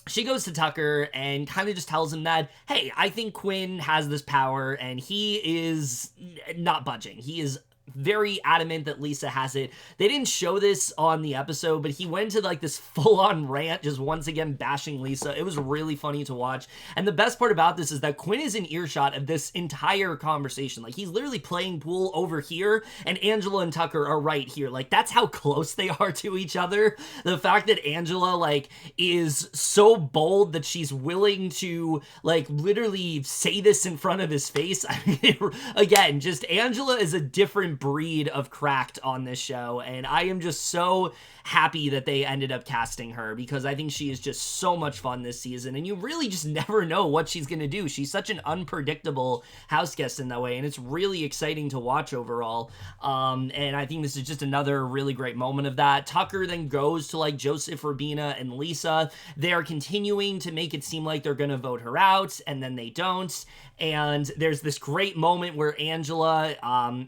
she goes to Tucker and kind of just tells him that, hey, I think Quinn has this power, and he is not budging. He is very adamant that Lisa has it. They didn't show this on the episode, but he went to like this full-on rant, just once again bashing Lisa. It was really funny to watch. And the best part about this is that Quinn is in earshot of this entire conversation. Like, he's literally playing pool over here, and Angela and Tucker are right here. Like, that's how close they are to each other. The fact that Angela, like, is so bold that she's willing to, like, literally say this in front of his face. I mean, again, just Angela is a different breed of cracked on this show, and I am just so happy that they ended up casting her, because I think she is just so much fun this season, and you really just never know what she's gonna do. She's such an unpredictable house guest in that way, and it's really exciting to watch overall. And I think this is just another really great moment of that. Tucker then goes to like Joseph, Rubina, and Lisa. They're continuing to make it seem like they're gonna vote her out, and then they don't. And there's this great moment where Angela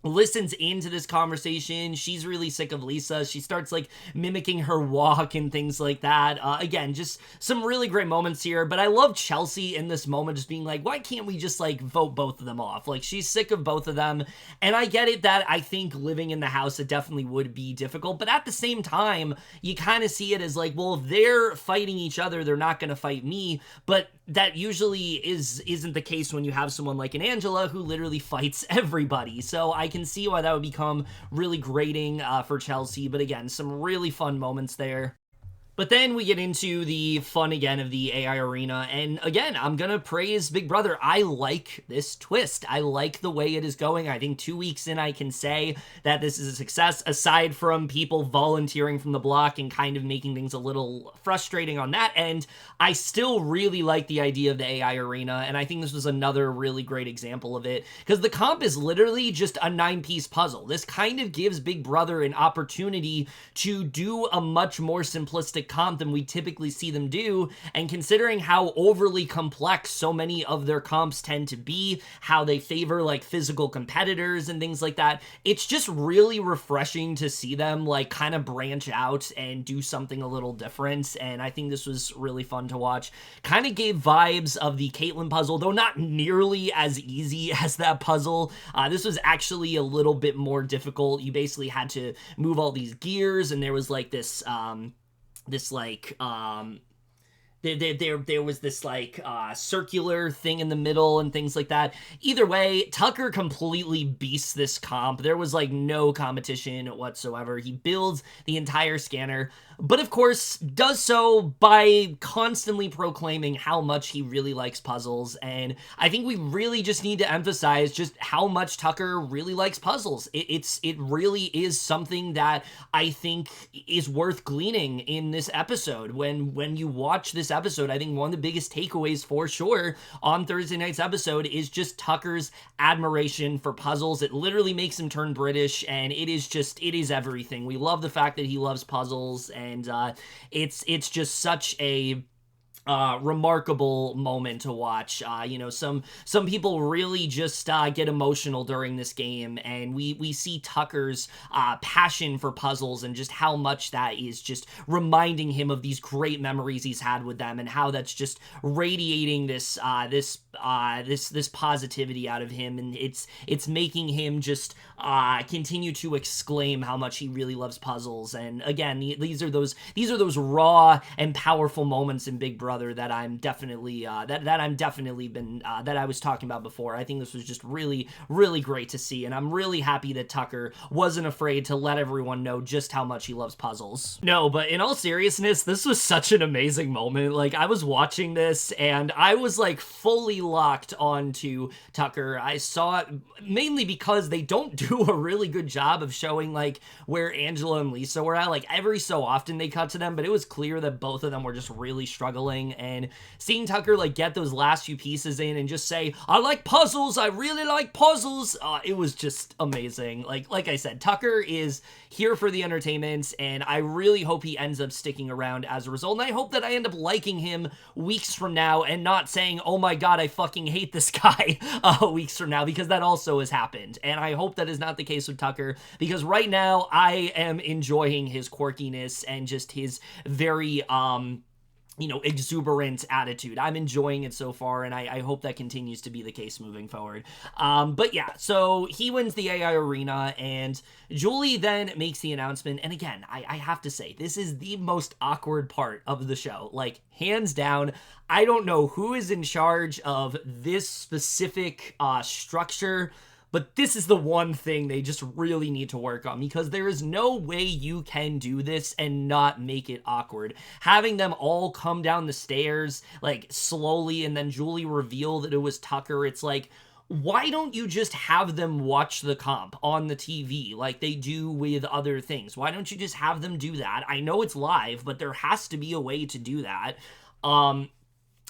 listens into this conversation. She's really sick of Lisa. She starts like mimicking her walk and things like that. Again, just some really great moments here, but I love Chelsie in this moment just being like, why can't we just like vote both of them off? Like, she's sick of both of them, and I get it that I think living in the house, it definitely would be difficult, but at the same time, you kind of see it as like, well, if they're fighting each other, they're not going to fight me, but that usually isn't the case when you have someone like an Angela who literally fights everybody. So I can see why that would become really grating for Chelsie, but again, some really fun moments there. But then we get into the fun again of the AI arena, and again, I'm gonna praise Big Brother. I like this twist. I like the way it is going. I think 2 weeks in, I can say that this is a success, aside from people volunteering from the block and kind of making things a little frustrating on that end. I still really like the idea of the AI arena, and I think this was another really great example of it, because the comp is literally just a 9-piece puzzle. This kind of gives Big Brother an opportunity to do a much more simplistic comp than we typically see them do, and considering how overly complex so many of their comps tend to be, how they favor like physical competitors and things like that, it's just really refreshing to see them like kind of branch out and do something a little different. And I think this was really fun to watch. Kind of gave vibes of the Caitlyn puzzle, though not nearly as easy as that puzzle. This was actually a little bit more difficult. You basically had to move all these gears, and there was like this there was this like circular thing in the middle and things like that. Either way, Tucker completely beasts this comp. There was like no competition whatsoever. He builds the entire scanner, but of course does so by constantly proclaiming how much he really likes puzzles. And I think we really just need to emphasize just how much Tucker really likes puzzles. It really is something that I think is worth gleaning in this episode. When you watch this episode, I think one of the biggest takeaways for sure on Thursday night's episode is just Tucker's admiration for puzzles. It literally makes him turn British, and it is everything. We love the fact that he loves puzzles, and it's just such a remarkable moment to watch. You know, some people really just get emotional during this game, and we see Tucker's passion for puzzles and just how much that is just reminding him of these great memories he's had with them, and how that's just radiating this positivity out of him, and it's making him just continue to exclaim how much he really loves puzzles. And again, these are those raw and powerful moments in Big Brother that I'm definitely that I was talking about before. I think this was just really, really great to see, and I'm really happy that Tucker wasn't afraid to let everyone know just how much he loves puzzles. No, but in all seriousness, this was such an amazing moment. Like, I was watching this, and I was like fully locked onto Tucker. I saw it mainly because they don't do a really good job of showing like where Angela and Lisa were at. Like, every so often they cut to them, but it was clear that both of them were just really struggling. And seeing Tucker like get those last few pieces in and just say, I like puzzles, I really like puzzles, it was just amazing. Like I said, Tucker is here for the entertainment, and I really hope he ends up sticking around as a result. And I hope that I end up liking him weeks from now and not saying, oh my god, I fucking hate this guy weeks from now, because that also has happened. And I hope that is not the case with Tucker, because right now I am enjoying his quirkiness and just his very exuberant attitude. I'm enjoying it so far, and I hope that continues to be the case moving forward. But yeah, so he wins the AI arena, and Julie then makes the announcement. And again, I have to say, this is the most awkward part of the show. Like, hands down, I don't know who is in charge of this specific structure, but this is the one thing they just really need to work on, because there is no way you can do this and not make it awkward. Having them all come down the stairs, like, slowly, and then Julie reveal that it was Tucker, it's like, why don't you just have them watch the comp on the TV like they do with other things? Why don't you just have them do that? I know it's live, but there has to be a way to do that.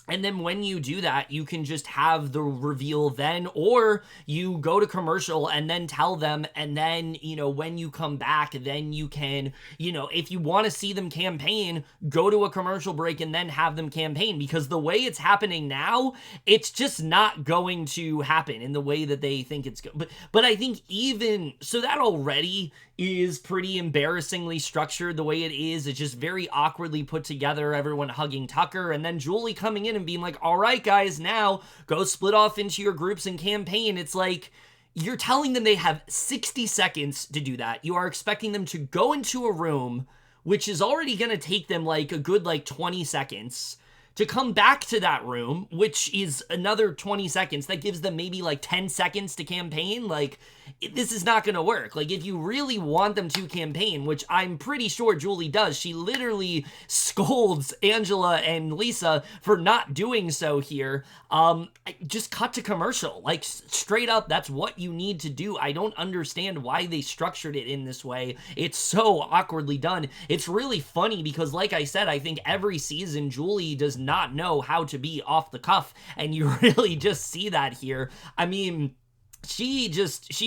And then when you do that, you can just have the reveal then, or you go to commercial and then tell them, and then, when you come back, then you can, if you want to see them campaign, go to a commercial break and then have them campaign, because the way it's happening now, it's just not going to happen in the way that they think it's going. But I think even, so that already is pretty embarrassingly structured the way it is. It's just very awkwardly put together, everyone hugging Tucker, and then Julie coming in and being like, all right, guys, now go split off into your groups and campaign. It's like, you're telling them they have 60 seconds to do that. You are expecting them to go into a room, which is already going to take them like a good 20 seconds, to come back to that room, which is another 20 seconds. That gives them maybe 10 seconds to campaign. This is not going to work. If you really want them to campaign, which I'm pretty sure Julie does, she literally scolds Angela and Lisa for not doing so here. Just cut to commercial. Straight up, that's what you need to do. I don't understand why they structured it in this way. It's so awkwardly done. It's really funny because, like I said, I think every season Julie does not know how to be off the cuff, and you really just see that here. I mean, she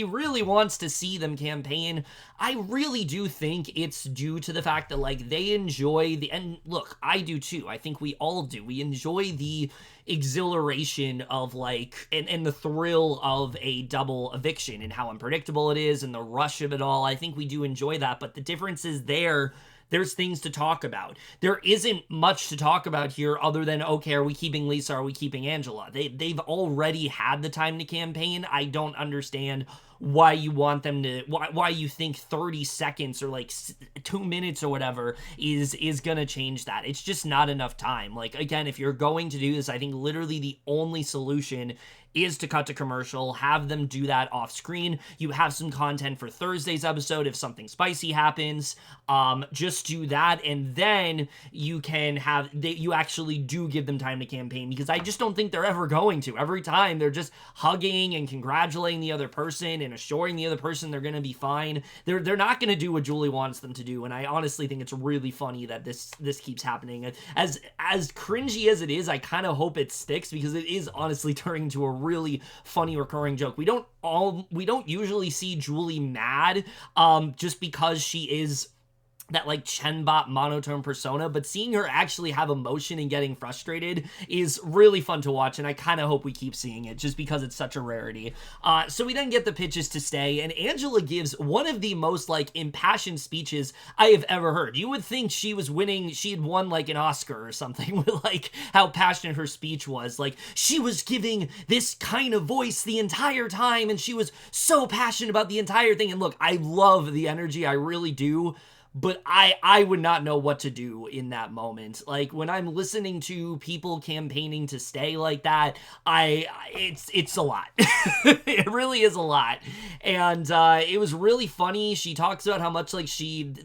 really wants to see them campaign. I really do think it's due to the fact that they enjoy and look, I do too. I think we all do. We enjoy the exhilaration of and the thrill of a double eviction and how unpredictable it is and the rush of it all. I think we do enjoy that, but the difference is there's things to talk about. There isn't much to talk about here other than, okay, are we keeping Lisa? Are we keeping Angela? They've already had the time to campaign. I don't understand why you want them to, why you think 30 seconds or 2 minutes or whatever is gonna change that. It's just not enough time. Again, if you're going to do this, I think literally the only solution is to cut to commercial, have them do that off screen. You have some content for Thursday's episode if something spicy happens. Just do that, and then you can you actually do give them time to campaign, because I just don't think they're ever going to. Every time they're just hugging and congratulating the other person and assuring the other person they're gonna be fine. They're not gonna do what Julie wants them to do, and I honestly think it's really funny that this keeps happening. As cringy as it is, I kind of hope it sticks, because it is honestly turning into a really funny recurring joke. We don't usually see Julie mad just because she is that Chen bot monotone persona, but seeing her actually have emotion and getting frustrated is really fun to watch, and I kind of hope we keep seeing it just because it's such a rarity. So we then get the pitches to stay, and Angela gives one of the most impassioned speeches I have ever heard. You would think she was winning, she had won an Oscar or something with how passionate her speech was. She was giving this kind of voice the entire time, and she was so passionate about the entire thing. And look, I love the energy, I really do. But I would not know what to do in that moment. When I'm listening to people campaigning to stay like that, it's a lot. It really is a lot. And it was really funny. She talks about how much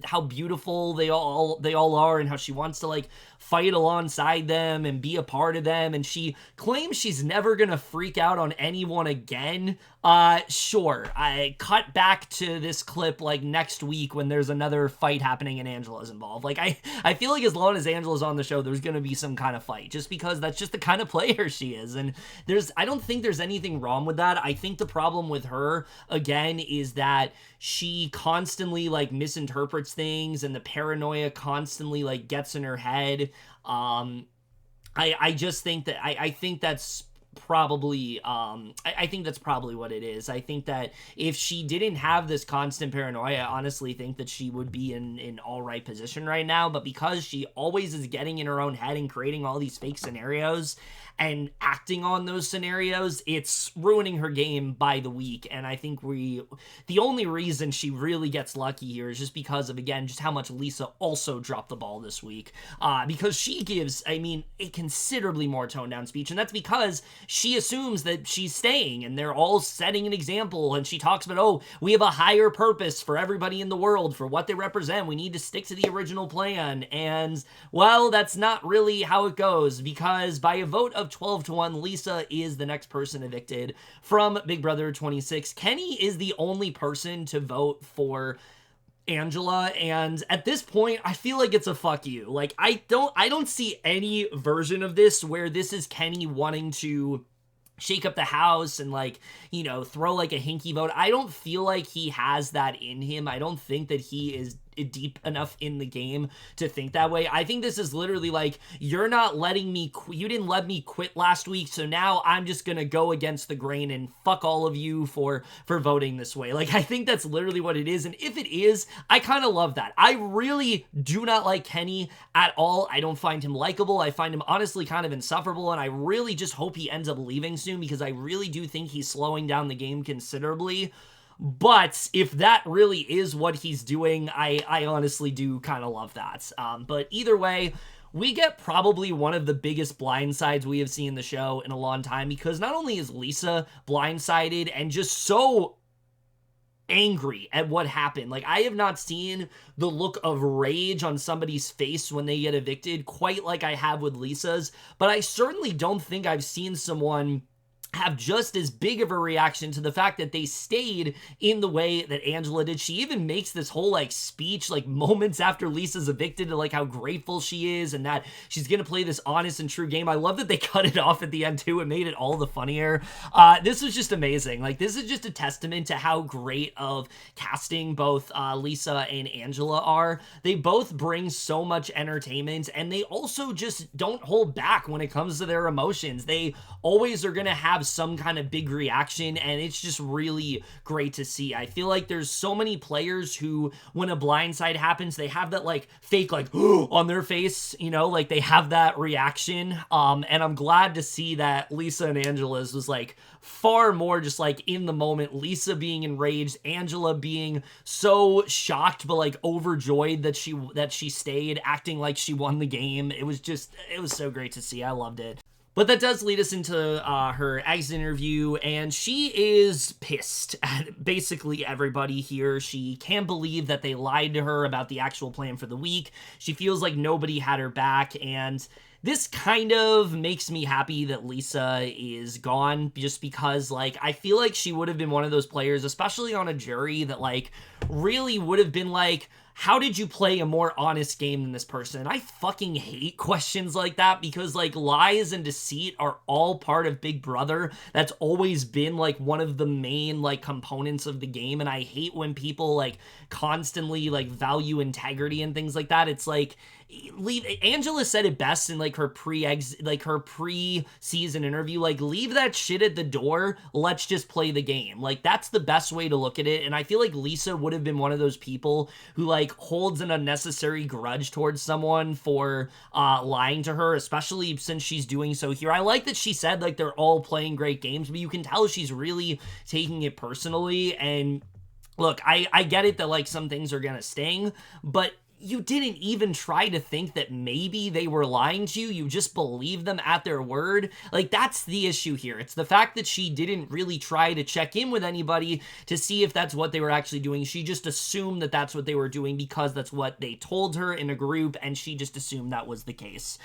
how beautiful they all are, and how she wants to fight alongside them and be a part of them, and she claims she's never gonna freak out on anyone again. Sure. I cut back to this clip next week when there's another fight happening and Angela's involved. I feel as long as Angela's on the show, there's gonna be some kind of fight, just because that's just the kind of player she is, and I don't think there's anything wrong with that. I think the problem with her, again, is that she constantly misinterprets things, and the paranoia constantly gets in her head. I just think that I think that's probably I think that's probably what it is. I think that if she didn't have this constant paranoia, I honestly think that she would be in all right position right now, but because she always is getting in her own head and creating all these fake scenarios and acting on those scenarios, it's ruining her game by the week. And I think the only reason she really gets lucky here is just because of, again, just how much Lisa also dropped the ball this week, because she gives, I mean, a considerably more toned down speech, and that's because she assumes that she's staying and they're all setting an example, and she talks about, oh, we have a higher purpose for everybody in the world, for what they represent, we need to stick to the original plan. And well, that's not really how it goes, because by a vote of 12-1, Lisa is the next person evicted from Big Brother 26. Kenny is the only person to vote for Angela, and at this point I feel like it's a fuck you. Like, I don't see any version of this where this is Kenny wanting to shake up the house and, like, you know, throw like a hinky vote. I don't feel like he has that in him. I don't think that he is deep enough in the game to think that way. I think this is literally like, you're not letting me you didn't let me quit last week, so now I'm just gonna go against the grain and fuck all of you for voting this way. Like, I think that's literally what it is, and if it is, I kind of love that. I really do not like Kenny at all. I don't find him likable. I find him honestly kind of insufferable, and I really just hope he ends up leaving soon, because I really do think he's slowing down the game considerably. But if that really is what he's doing, I honestly do kind of love that. But either way, we get probably one of the biggest blindsides we have seen in the show in a long time, because not only is Lisa blindsided and just so angry at what happened. Like, I have not seen the look of rage on somebody's face when they get evicted quite like I have with Lisa's, but I certainly don't think I've seen someone have just as big of a reaction to the fact that they stayed in the way that Angela did. She even makes this whole, like, speech, like, moments after Lisa's evicted, to, like, how grateful she is and that she's gonna play this honest and true game. I love that they cut it off at the end, too. It made it all the funnier. This was just amazing. Like, this is just a testament to how great of casting both Lisa and Angela are. They both bring so much entertainment, and they also just don't hold back when it comes to their emotions. They always are gonna have some kind of big reaction, and it's just really great to see. I feel like there's so many players who, when a blindside happens, they have that, like, fake, like, on their face, you know, like, they have that reaction, and I'm glad to see that Lisa and Angela's was, like, far more just, like, in the moment. Lisa being enraged, Angela being so shocked but, like, overjoyed that she stayed, acting like she won the game. It was so great to see. I loved it. But that does lead us into her exit interview, and she is pissed at basically everybody here. She can't believe that they lied to her about the actual plan for the week. She feels like nobody had her back, and this kind of makes me happy that Lisa is gone, just because, like, I feel like she would have been one of those players, especially on a jury, that, like, really would have been like, how did you play a more honest game than this person? I fucking hate questions like that, because, like, lies and deceit are all part of Big Brother. That's always been, like, one of the main, like, components of the game, and I hate when people, like, constantly, like, value integrity and things like that. It's like, Angela said it best in, like, her pre-season interview, like, leave that shit at the door, let's just play the game. Like, that's the best way to look at it, and I feel like Lisa would have been one of those people who, like, holds an unnecessary grudge towards someone for lying to her, especially since she's doing so here. I like that she said, like, they're all playing great games, but you can tell she's really taking it personally. And look, I get it that, like, some things are gonna sting, but you didn't even try to think that maybe they were lying to you. You just believed them at their word. Like, that's the issue here. It's the fact that she didn't really try to check in with anybody to see if that's what they were actually doing. She just assumed that that's what they were doing because that's what they told her in a group, and she just assumed that was the case.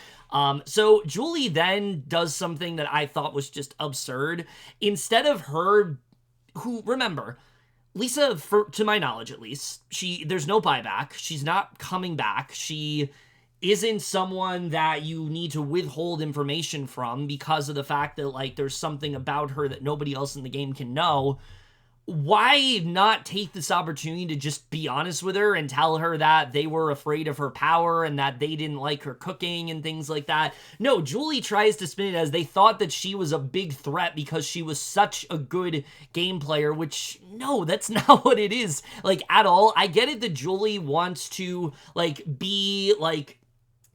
So Julie then does something that I thought was just absurd. Instead of her, who, remember, Lisa, to my knowledge at least, there's no buyback. She's not coming back. She isn't someone that you need to withhold information from because of the fact that, like, there's something about her that nobody else in the game can know. why not take this opportunity to just be honest with her and tell her that they were afraid of her power and that they didn't like her cooking and things like that? No, Julie tries to spin it as they thought that she was a big threat because she was such a good game player, which, no, that's not what it is, like, at all. I get it that Julie wants to, like, be, like,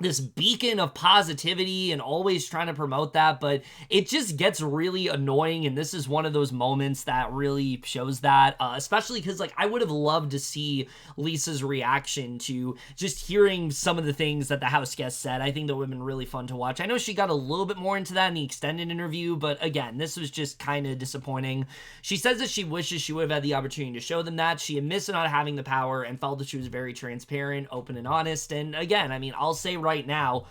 this beacon of positivity and always trying to promote that, but it just gets really annoying, and this is one of those moments that really shows that, especially because, like, I would have loved to see Lisa's reaction to just hearing some of the things that the house guest said. I think that would have been really fun to watch. I know she got a little bit more into that in the extended interview, but again, this was just kind of disappointing. She says that she wishes she would have had the opportunity to show them that. She admits to not having the power and felt that she was very transparent, open, and honest, and again, I mean, I'll say right now,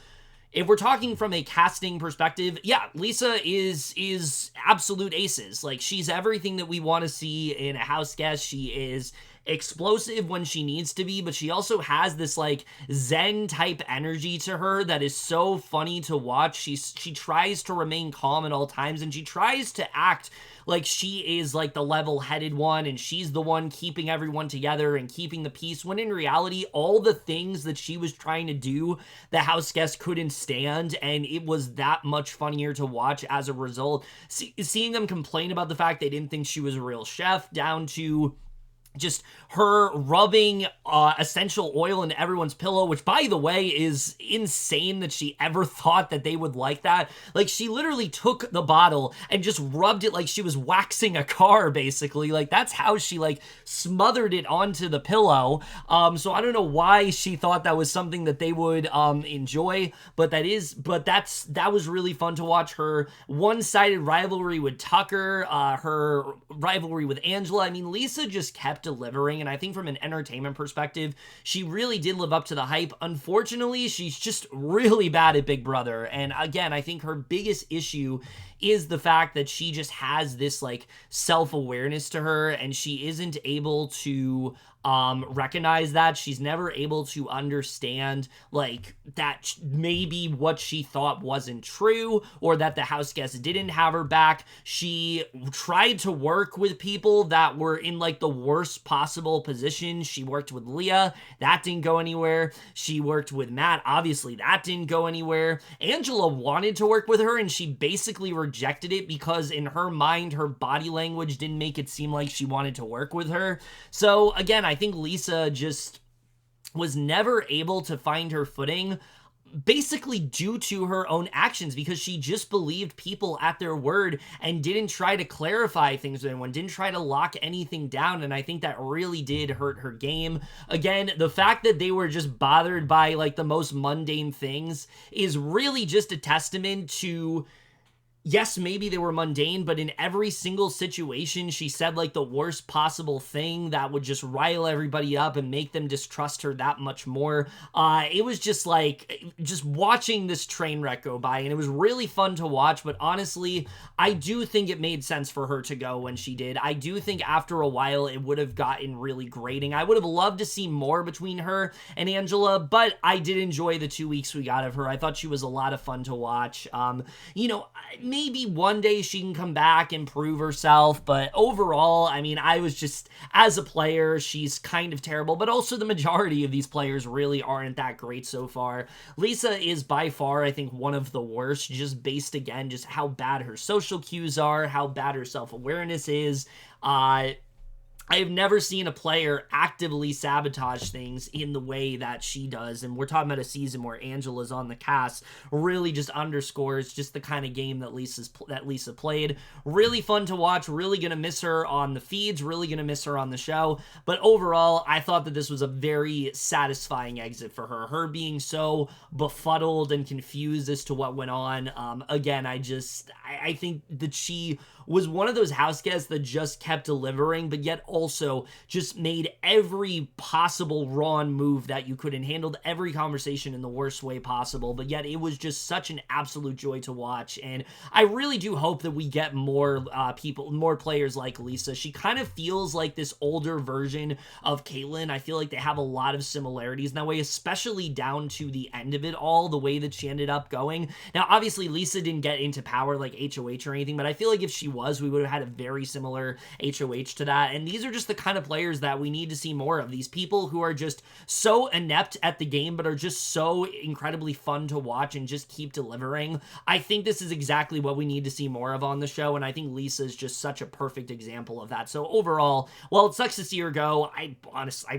if we're talking from a casting perspective, yeah, Lisa is absolute aces. Like, she's everything that we want to see in a house guest. She is explosive when she needs to be, but she also has this, like, zen type energy to her that is so funny to watch. She tries to remain calm at all times, and she tries to act like she is, like, the level-headed one, and she's the one keeping everyone together and keeping the peace, when in reality, all the things that she was trying to do, the house guest couldn't stand, and it was that much funnier to watch as a result. Seeing them complain about the fact they didn't think she was a real chef, down to just her rubbing essential oil into everyone's pillow, which, by the way, is insane that she ever thought that they would like that. Like, she literally took the bottle and just rubbed it like she was waxing a car, basically. Like, that's how she, like, smothered it onto the pillow. So I don't know why she thought that was something that they would enjoy, but that was really fun to watch. Her one-sided rivalry with Tucker, her rivalry with Angela. I mean, Lisa just kept delivering, and I think from an entertainment perspective, she really did live up to the hype. Unfortunately, she's just really bad at Big Brother, and again, I think her biggest issue is the fact that she just has this, like, self-awareness to her, and she isn't able to recognize that. She's never able to understand, like, that maybe what she thought wasn't true, or that the house guests didn't have her back. She tried to work with people that were in, like, the worst possible position. She worked with Leah. That didn't go anywhere. She worked with Matt. Obviously, that didn't go anywhere. Angela wanted to work with her, and she basically rejected it because in her mind, her body language didn't make it seem like she wanted to work with her. So, again, I think Lisa just was never able to find her footing, basically due to her own actions, because she just believed people at their word and didn't try to clarify things with anyone, didn't try to lock anything down, and I think that really did hurt her game. Again, the fact that they were just bothered by, like, the most mundane things is really just a testament to, yes, maybe they were mundane, but in every single situation, she said, like, the worst possible thing that would just rile everybody up and make them distrust her that much more. It was just, like, just watching this train wreck go by, and it was really fun to watch, but honestly, I do think it made sense for her to go when she did. I do think after a while, it would have gotten really grating. I would have loved to see more between her and Angela, but I did enjoy the 2 weeks we got of her. I thought she was a lot of fun to watch. You know, maybe one day she can come back and prove herself, but overall, I mean, I was just, as a player, she's kind of terrible, but also the majority of these players really aren't that great so far. Lisa is by far, I think, one of the worst, just based, again, just how bad her social cues are, how bad her self-awareness is. I have never seen a player actively sabotage things in the way that she does, and we're talking about a season where Angela's on the cast. Really just underscores just the kind of game that Lisa played. Really fun to watch, really gonna miss her on the feeds, really gonna miss her on the show, but overall, I thought that this was a very satisfying exit for her. Her being so befuddled and confused as to what went on, again, I think that she was one of those house guests that just kept delivering, but yet also just made every possible wrong move that you could and handled every conversation in the worst way possible, but yet it was just such an absolute joy to watch, and I really do hope that we get more more players like Lisa. She kind of feels like this older version of Caitlyn. I feel like they have a lot of similarities in that way, especially down to the end of it all, the way that she ended up going. Now, obviously, Lisa didn't get into power like HOH or anything, but I feel like if she was, we would have had a very similar HOH to that. And these are just the kind of players that we need to see more of. These people who are just so inept at the game, but are just so incredibly fun to watch and just keep delivering. I think this is exactly what we need to see more of on the show, and I think Lisa is just such a perfect example of that. So overall, while it sucks to see her go, I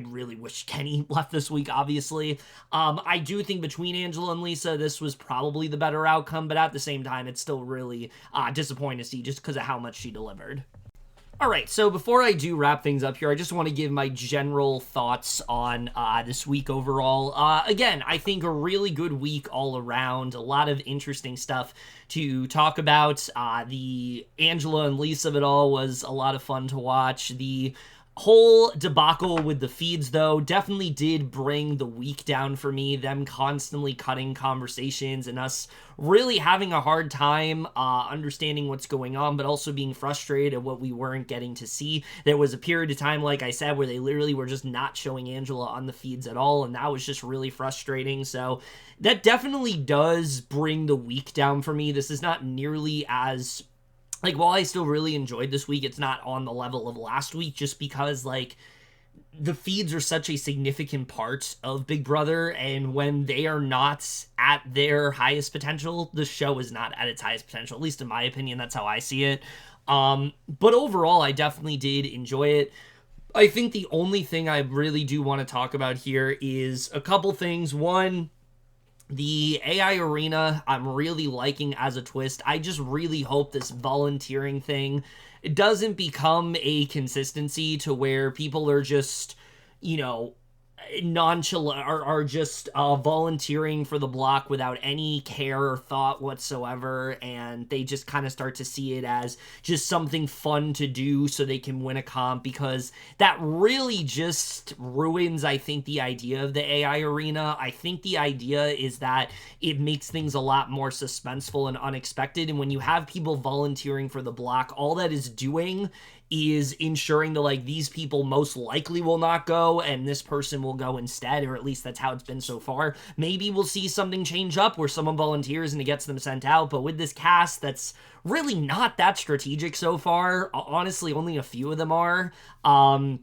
really wish Kenny left this week, obviously. I do think between Angela and Lisa, this was probably the better outcome, but at the same time, it's still really disappointing to see just because of how much she delivered. All right, so before I do wrap things up here, I just want to give my general thoughts on this week overall. Again, I think a really good week all around. A lot of interesting stuff to talk about. The Angela and Lisa of it all was a lot of fun to watch. The whole debacle with the feeds, though, definitely did bring the week down for me. Them constantly cutting conversations and us really having a hard time understanding what's going on, but also being frustrated at what we weren't getting to see. There was a period of time, like I said, where they literally were just not showing Angela on the feeds at all, and that was just really frustrating. So that definitely does bring the week down for me. This is not nearly as... Like, while I still really enjoyed this week, it's not on the level of last week just because, like, the feeds are such a significant part of Big Brother, and when they are not at their highest potential, the show is not at its highest potential. At least in my opinion, that's how I see it. But overall, I definitely did enjoy it. I think the only thing I really do want to talk about here is a couple things. One, the AI arena, I'm really liking as a twist. I just really hope this volunteering thing doesn't become a consistency to where people are just, you know, nonchalant, are just volunteering for the block without any care or thought whatsoever, and they just kind of start to see it as just something fun to do so they can win a comp, because that really just ruins, I think, the idea of the AI arena. I think the idea is that it makes things a lot more suspenseful and unexpected, and when you have people volunteering for the block, all that is doing is ensuring that, like, these people most likely will not go and this person will go instead, or at least that's how it's been so far. Maybe we'll see something change up where someone volunteers and it gets them sent out, but with this cast, that's really not that strategic so far. Honestly, only a few of them are. I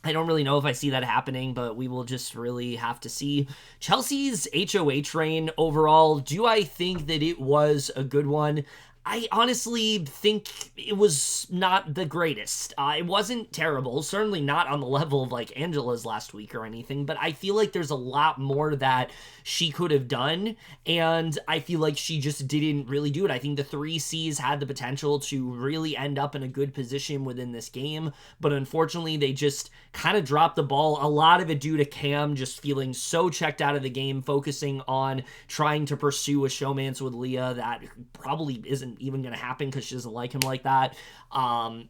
don't really know if I see that happening, but we will just really have to see. Chelsea's HOH reign overall, do I think that it was a good one? I honestly think it was not the greatest. It wasn't terrible, certainly not on the level of like Angela's last week or anything, but I feel like there's a lot more that she could have done, and I feel like she just didn't really do it. I think the 3 Cs had the potential to really end up in a good position within this game, but unfortunately they just kind of dropped the ball. A lot of it due to Cam just feeling so checked out of the game, focusing on trying to pursue a showmance with Leah that probably isn't even going to happen because she doesn't like him like that. Or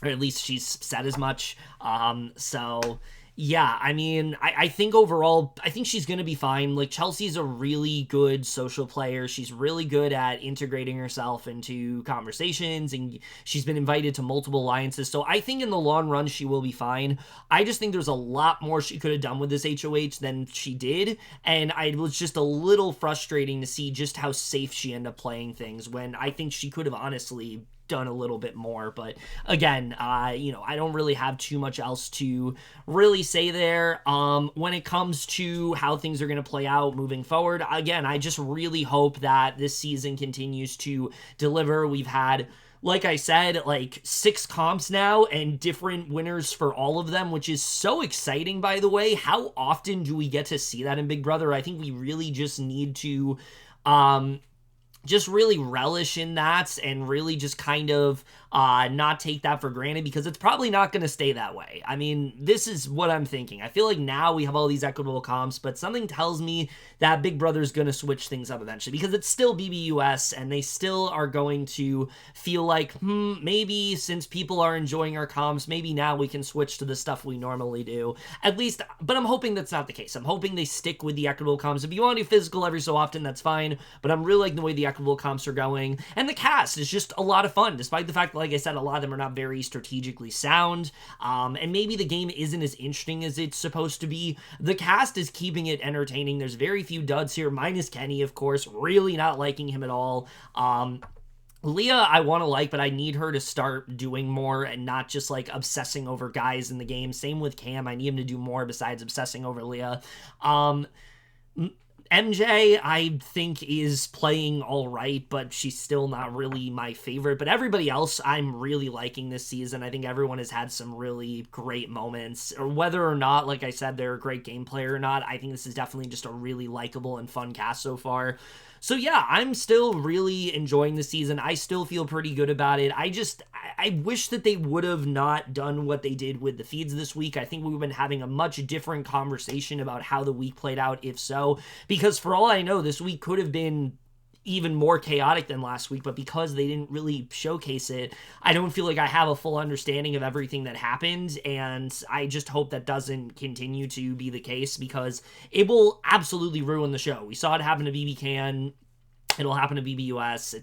at least she's said as much. So yeah, I mean, I think overall, I think she's going to be fine. Like, Chelsea's a really good social player. She's really good at integrating herself into conversations, and she's been invited to multiple alliances. So I think in the long run, she will be fine. I just think there's a lot more she could have done with this HOH than she did, and it was just a little frustrating to see just how safe she ended up playing things when I think she could have honestly done a little bit more. But again, you know, I don't really have too much else to really say there. When it comes to how things are going to play out moving forward, again, I just really hope that this season continues to deliver. We've had, like I said, like 6 comps now and different winners for all of them, which is so exciting, by the way. How often do we get to see that in Big Brother? I think we really just need to just really relish in that and really just kind of not take that for granted, because it's probably not going to stay that way. I mean, this is what I'm thinking. I feel like now we have all these equitable comps, but something tells me that Big Brother's going to switch things up eventually, because it's still BBUS and they still are going to feel like, maybe since people are enjoying our comps, maybe now we can switch to the stuff we normally do. At least, but I'm hoping that's not the case. I'm hoping they stick with the equitable comps. If you want to do physical every so often, that's fine, but I'm really liking the way the equitable comps are going, and the cast is just a lot of fun, despite the fact that, like I said, a lot of them are not very strategically sound, and maybe the game isn't as interesting as it's supposed to be. The cast is keeping it entertaining. There's very few duds here, minus Kenny, of course, really not liking him at all. Leah, I want to like, but I need her to start doing more and not just like obsessing over guys in the game. Same with Cam. I need him to do more besides obsessing over Leah. MJ, I think, is playing all right, but she's still not really my favorite. But everybody else, I'm really liking this season. I think everyone has had some really great moments. Or whether or not, like I said, they're a great game player or not, I think this is definitely just a really likable and fun cast so far. So yeah, I'm still really enjoying the season. I still feel pretty good about it. I wish that they would have not done what they did with the feeds this week. I think we've been having a much different conversation about how the week played out, if so, because for all I know, this week could have been even more chaotic than last week, but because they didn't really showcase it, I don't feel like I have a full understanding of everything that happened, and I just hope that doesn't continue to be the case, because it will absolutely ruin the show. We saw it happen to BB Can, it'll happen to BBUS.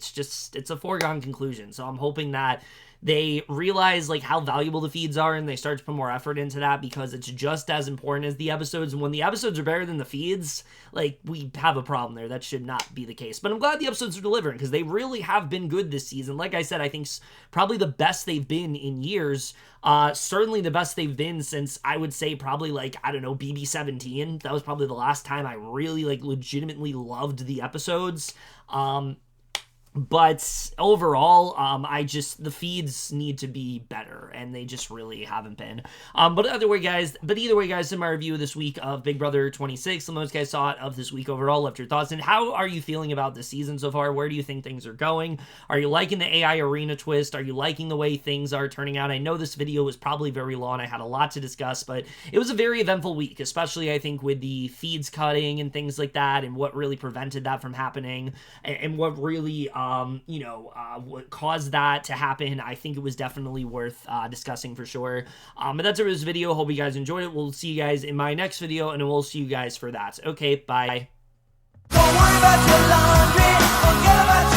It's a foregone conclusion, so I'm hoping that they realize like how valuable the feeds are and they start to put more effort into that, because it's just as important as the episodes. And when the episodes are better than the feeds, like, we have a problem there. That should not be the case. But I'm glad the episodes are delivering, because they really have been good this season. Like I said, I think probably the best they've been in years. Certainly the best they've been since, I would say, probably like, I don't know, BB17. That was probably the last time I really like legitimately loved the episodes. But overall, the feeds need to be better, and they just really haven't been. But either way, guys, in my review this week of Big Brother 26, the most guys saw it of this week overall, left your thoughts. And how are you feeling about this season so far? Where do you think things are going? Are you liking the AI arena twist? Are you liking the way things are turning out? I know this video was probably very long. I had a lot to discuss, but it was a very eventful week, especially, I think, with the feeds cutting and things like that, and what really prevented that from happening, and what really, what caused that to happen. I think it was definitely worth discussing for sure. But that's it for this video. Hope you guys enjoyed it. We'll see you guys in my next video, and we'll see you guys for that. Okay, bye. Don't worry about your laundry, forget about